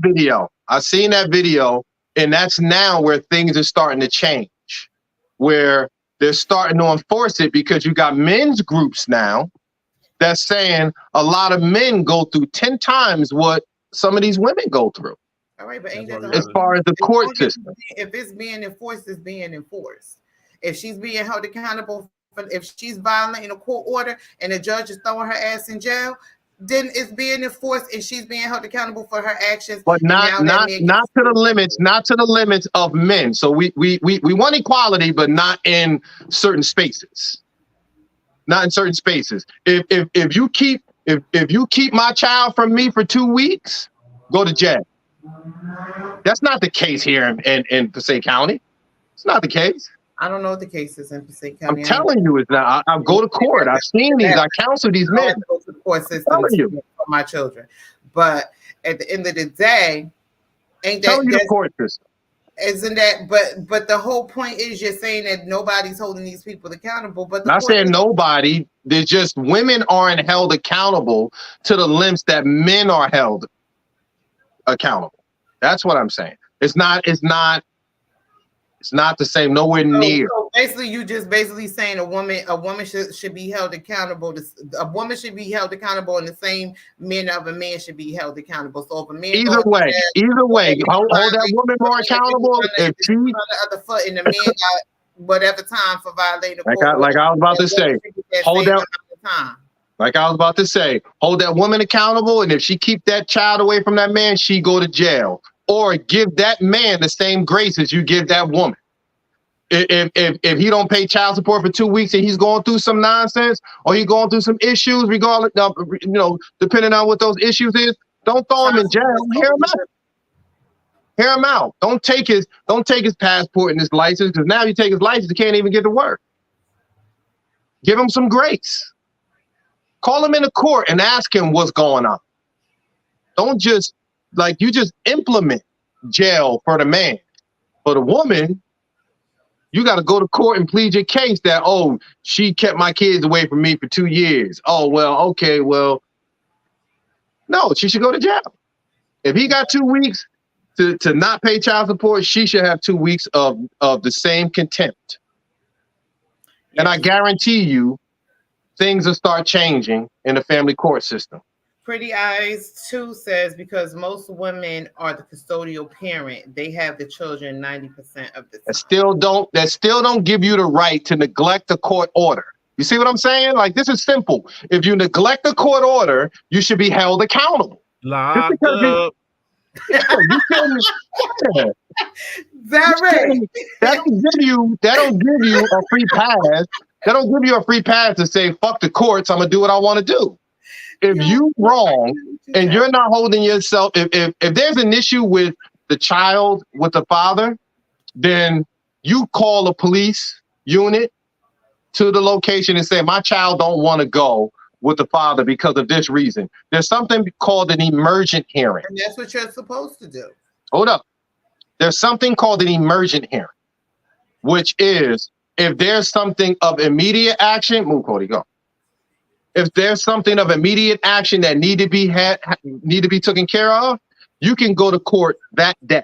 video, and that's now where things are starting to change, where they're starting to enforce it because you got men's groups now that's saying a lot of men go through 10 times what some of these women go through. All right, but ain't that as far as the court system? If it's being enforced, it's being enforced. If she's being held accountable, if she's violating a court order and the judge is throwing her ass in jail, then it's being enforced and she's being held accountable for her actions. But not to the limits of men. So we want equality, but not in certain spaces. Not in certain spaces. If you keep my child from me for 2 weeks, go to jail. That's not the case here in Passaic County. It's not the case. I don't know what the case is in Passaic I'm County. telling you, it's not. I go to court. I've seen these. I counsel these I don't men. have to go to the court system for my children. But at the end of the day, ain't that the court system? Isn't that? But the whole point is you're saying that nobody's holding these people accountable. But Not saying nobody. There's just women aren't held accountable to the lengths that men are held accountable. That's what I'm saying. It's not the same. Nowhere near. So basically, you just basically saying a woman should be held accountable. A woman should be held accountable in the same manner of a man should be held accountable. So if a man either way, hold that woman more accountable. If she on the other foot and the man got whatever time for violating like I was about to say, hold that time. Like I was about to say, hold that woman accountable, and if she keep that child away from that man, she go to jail. Or give that man the same grace as you give that woman. If he don't pay child support for 2 weeks and he's going through some nonsense or he's going through some issues, regardless, depending on what those issues is, don't throw him in jail. Hear him out. Hear him out. Don't take his passport and his license, because now you take his license, he can't even get to work. Give him some grace. Call him into court and ask him what's going on. Don't just you just implement jail for the man. For the woman, you got to go to court and plead your case that, oh, she kept my kids away from me for 2 years. Oh, well, okay, well, no, she should go to jail. If he got 2 weeks to not pay child support, she should have 2 weeks of the same contempt. Yes. And I guarantee you, things will start changing in the family court system. Pretty Eyes 2 says because most women are the custodial parent, they have the children 90% of the time. That still don't give you the right to neglect the court order. You see what I'm saying? Like, this is simple. If you neglect the court order, you should be held accountable. Locked up. That right. That don't give you a free pass. That don't give you a free pass to say, fuck the courts, I'm gonna do what I want to do. If you wrong and you're not holding yourself, if there's an issue with the child, with the father, then you call a police unit to the location and say, my child don't want to go with the father because of this reason. There's something called an emergent hearing. And that's what you're supposed to do. Hold up. There's something called an emergent hearing, which is if there's something of immediate action, move, Cody, go. If there's something of immediate action that need to be taken care of, you can go to court that day.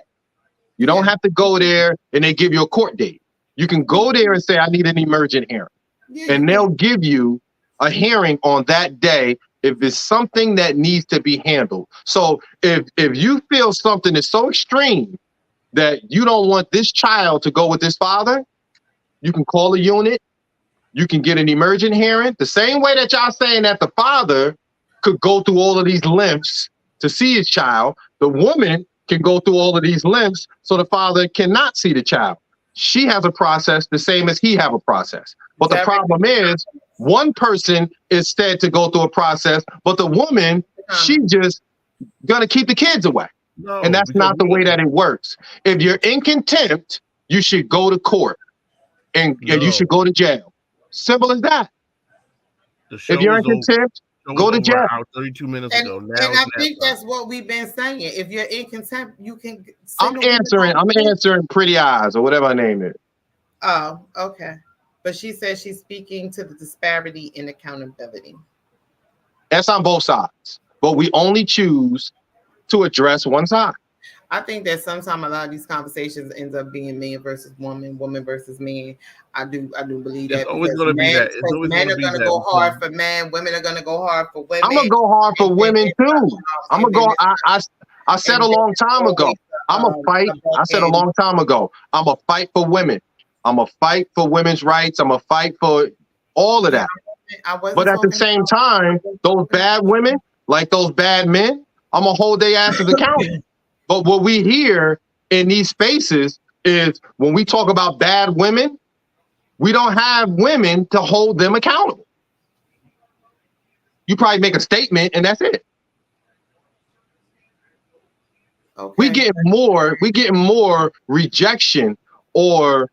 You don't have to go there and they give you a court date. You can go there and say, I need an emergent hearing. And they'll give you a hearing on that day if it's something that needs to be handled. So if you feel something is so extreme that you don't want this child to go with this father, you can call a unit. You can get an emergent hearing. The same way that y'all saying that the father could go through all of these lengths to see his child, the woman can go through all of these lengths so the father cannot see the child. She has a process the same as he have a process. But the problem is one person is said to go through a process, but the woman, she just gonna keep the kids away. No, and that's not the way that it works. If you're in contempt, you should go to court and you should go to jail. Simple as that. If you're in contempt, go to jail. 32 minutes ago. And I think that's what we've been saying. If you're in contempt, you can. I'm answering Pretty Eyes or whatever her name is. Oh, okay. But she says she's speaking to the disparity in accountability. That's on both sides, but we only choose to address one side. I think that sometimes a lot of these conversations ends up being man versus woman, woman versus man. I do believe that. It's always going to be that. Men are going to go hard for men. Women are going to go hard for women. I'm going to go hard for women too. I'm going to go. I said a long time ago. I'm a fight. I said a long time ago. I'm a fight for women. I'm a fight for women's rights. I'm a fight for all of that. But at the same time, those bad women, like those bad men, I'm going to hold their asses accountable. But what we hear in these spaces is when we talk about bad women, we don't have women to hold them accountable. You probably make a statement and that's it. Okay. We get more rejection or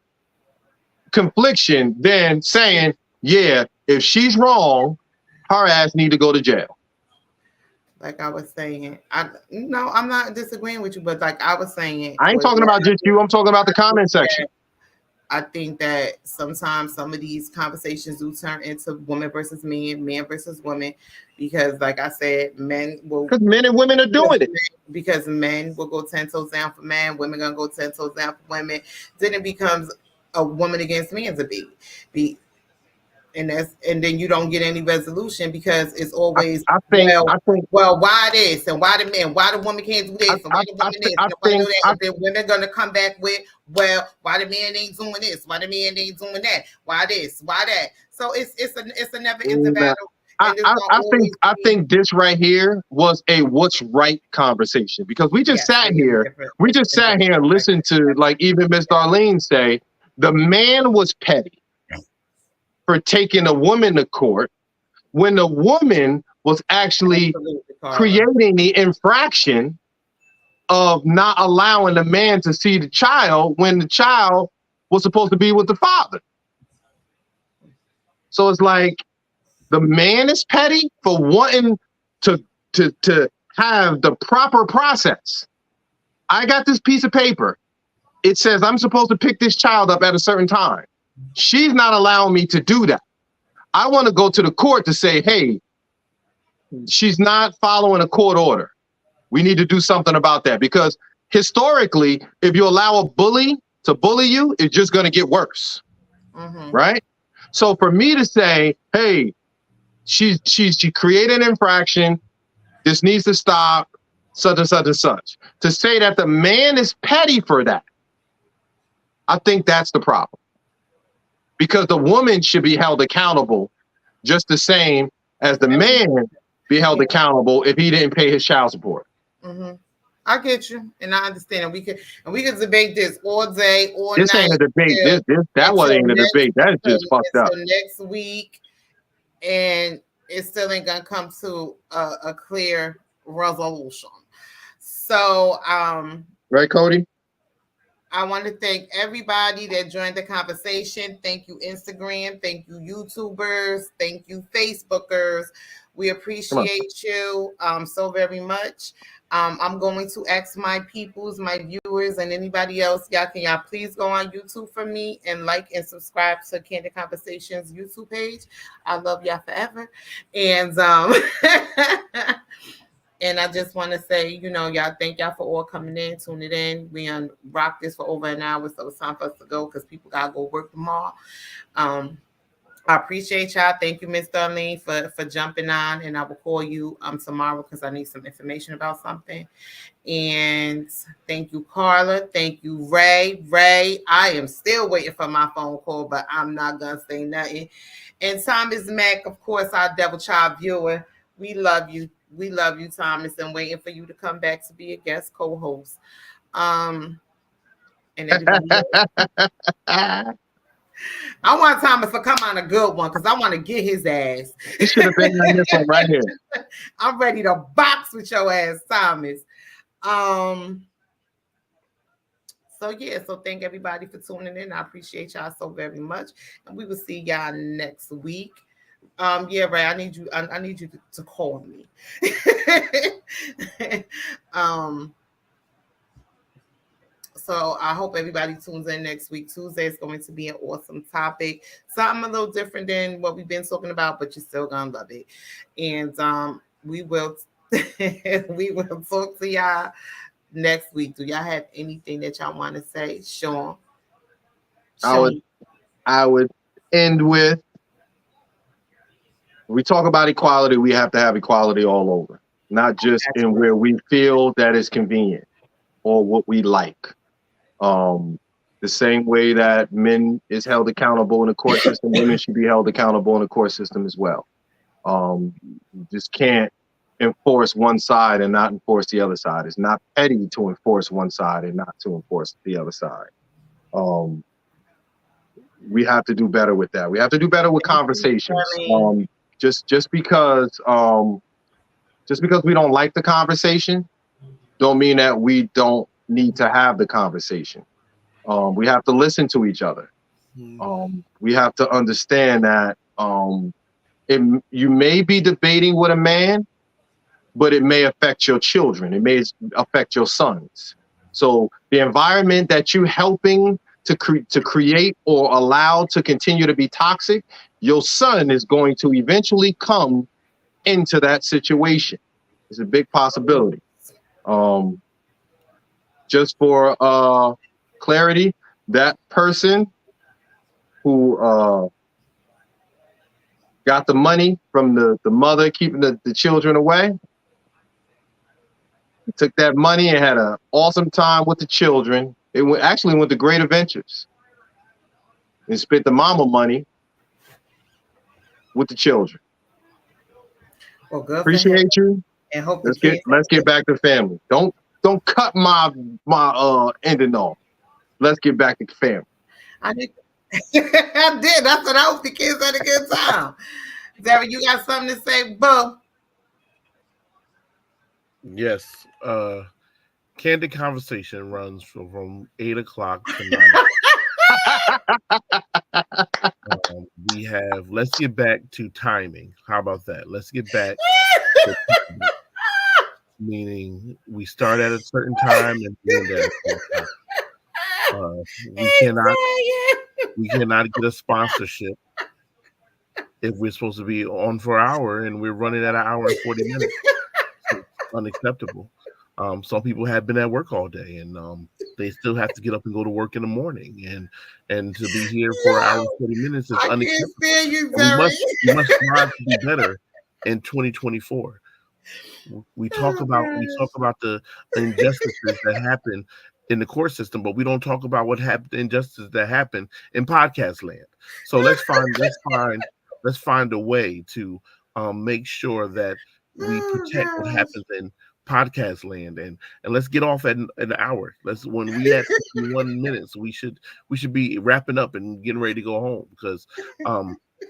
confliction than saying, yeah, if she's wrong, her ass need to go to jail. Like I was saying, no, I'm not disagreeing with you, but like I was saying, I ain't talking about just you. I'm talking about the comment section. I think that sometimes some of these conversations do turn into woman versus man, man versus woman, because like I said, men will. Because men and women are doing it. Because men will go 10 toes down for men, women gonna go 10 toes down for women. Then it becomes a woman against man's a baby. And then you don't get any resolution because it's always I think, well, why this and why the men, why the woman can't do this and why the woman this and why do that, and then women gonna come back with, well, why the man ain't doing this, why the man ain't doing that, why this, why that. So it's a never ending battle. I think this right here was a what's right conversation, because we just sat here and listened to, like, even Miss Darlene say the man was petty for taking a woman to court when the woman was actually creating the infraction of not allowing the man to see the child when the child was supposed to be with the father. So it's like the man is petty for wanting to have the proper process. I got this piece of paper. It says I'm supposed to pick this child up at a certain time. She's not allowing me to do that. I want to go to the court to say, hey, she's not following a court order. We need to do something about that, because historically, if you allow a bully to bully you, it's just going to get worse. Mm-hmm. Right? So for me to say, hey, she created an infraction, this needs to stop, such and such and such. To say that the man is petty for that, I think that's the problem. Because the woman should be held accountable just the same as the man be held accountable if he didn't pay his child support. Mm-hmm. I get you, and I understand. And we could debate this all day, all this night. This ain't a debate. That wasn't a debate. That's just fucked up. Next week, and it still ain't gonna come to a clear resolution. So, right, Cody? I want to thank everybody that joined the conversation. Thank you, Instagram. Thank you, YouTubers. Thank you, Facebookers. We appreciate you so very much. I'm going to ask my peoples, my viewers, and anybody else, can y'all please go on YouTube for me and like and subscribe to Candid Conversations YouTube page. I love y'all forever. And and I just want to say, y'all, thank y'all for all coming in, tuning in. We rocked this for over an hour, so it's time for us to go because people got to go work tomorrow. I appreciate y'all. Thank you, Ms. Darlene, for jumping on, and I will call you tomorrow because I need some information about something. And thank you, Carla. Thank you, Ray. Ray, I am still waiting for my phone call, but I'm not going to say nothing. And Thomas Mack, of course, our Devil Child viewer. We love you. We love you, Thomas, and waiting for you to come back to be a guest co-host. And everybody else. I want Thomas to come on a good one because I want to get his ass. He should have been on this one right here. I'm ready to box with your ass, Thomas. So thank everybody for tuning in. I appreciate y'all so very much. And we will see y'all next week. Ray, I need you to call me. So I hope everybody tunes in next week. Tuesday is going to be an awesome topic. Something a little different than what we've been talking about, but you're still gonna love it. And we will talk to y'all next week. Do y'all have anything that y'all want to say? Sean? I would end with, when we talk about equality, we have to have equality all over, not just in where we feel that is convenient or what we like. The same way that men is held accountable in the court system, women should be held accountable in the court system as well. You just can't enforce one side and not enforce the other side. It's not petty to enforce one side and not to enforce the other side. We have to do better with that. We have to do better with conversations. Just because we don't like the conversation, don't mean that we don't need to have the conversation. We have to listen to each other. We have to understand that you may be debating with a man, but it may affect your children. It may affect your sons. So the environment that you're helping to create or allow to continue to be toxic, your son is going to eventually come into that situation. It's a big possibility. Just for clarity, that person who got the money from the mother keeping the children away, he took that money and had an awesome time with the children. It actually went to great adventures and spent the mama money with the children. Well, good. Appreciate you. And hope let's get back to family. Don't cut my ending off. Let's get back to family. I did. That's what I hope the kids had a good time. Zara, you got something to say, Bo? Yes. Candid Conversation runs from 8 o'clock to 9. We have Let's Get Back to Timing. How about that? Let's get back to timing. Meaning we start at a certain time and end at a certain time. We cannot get a sponsorship if we're supposed to be on for an hour and we're running at an hour and 40 minutes. It's unacceptable. Some people have been at work all day and they still have to get up and go to work in the morning, and to be here for an hour and 40 minutes is unacceptable. We must strive to be better in 2024. We talk about the injustices that happen in the court system, but we don't talk about what happened, injustices that happen in podcast land. So let's find a way to make sure that we protect what happens in podcast land, and let's get off at an hour. When we at 51 minutes, we should be wrapping up and getting ready to go home, because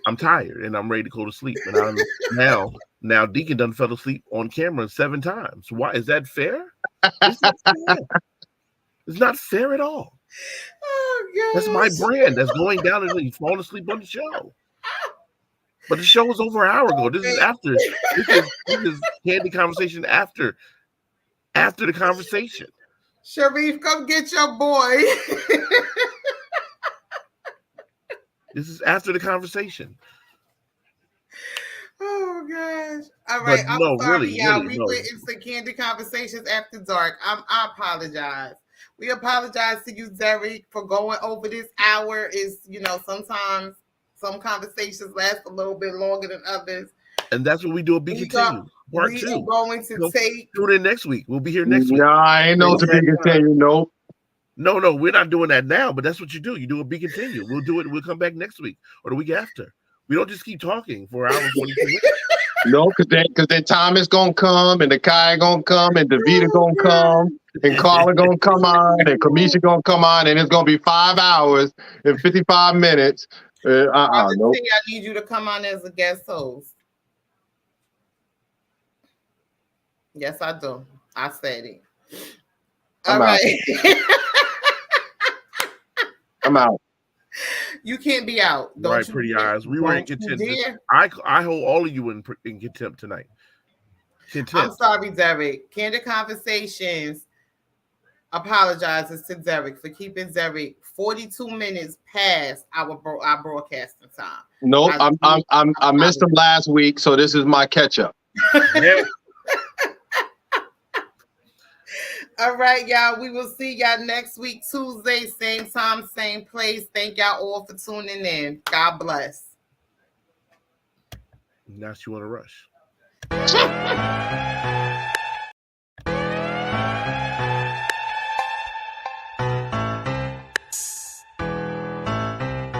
I'm tired and I'm ready to go to sleep. And I'm now Deacon done fell asleep on camera 7 times. Why is that fair? It's not fair. It's not fair at all. Oh, that's my brand. That's going down and he's falling asleep on the show. But the show was over an hour ago. This is after. This is Candid Conversation after the conversation. Sharif, come get your boy. This is after the conversation. Oh gosh! All right, I'm sorry, y'all. We went into Candid Conversations After Dark. I apologize. We apologize to you, Derek, for going over this hour. Is sometimes some conversations last a little bit longer than others. And that's what we do. Be continued. Part 2. We are going to tune in next week. We'll be here next week. No, I ain't no to be continued. Nope. No, we're not doing that now. But that's what you do. You do a be continued. We'll do it. We'll come back next week or the week after. We don't just keep talking for an hour and 42 minutes. No, because then Thomas gonna come, and the Kai gonna come, and Davida gonna come, and Carla gonna come on, and Kamisha gonna come on, and it's gonna be 5 hours and 55 minutes. Nope. I need you to come on as a guest host. Yes, I do. I said it. All right. I'm out. You can't be out. Don't right, pretty eyes. We were in contempt. I hold all of you in contempt tonight. I'm sorry, Derek. Candid Conversations apologizes to Derek for keeping Derek 42 minutes past our broadcasting time. Nope, I missed him last week, so this is my catch up. Yeah. All right, y'all. We will see y'all next week, Tuesday, same time, same place. Thank y'all all for tuning in. God bless. Now she want to rush.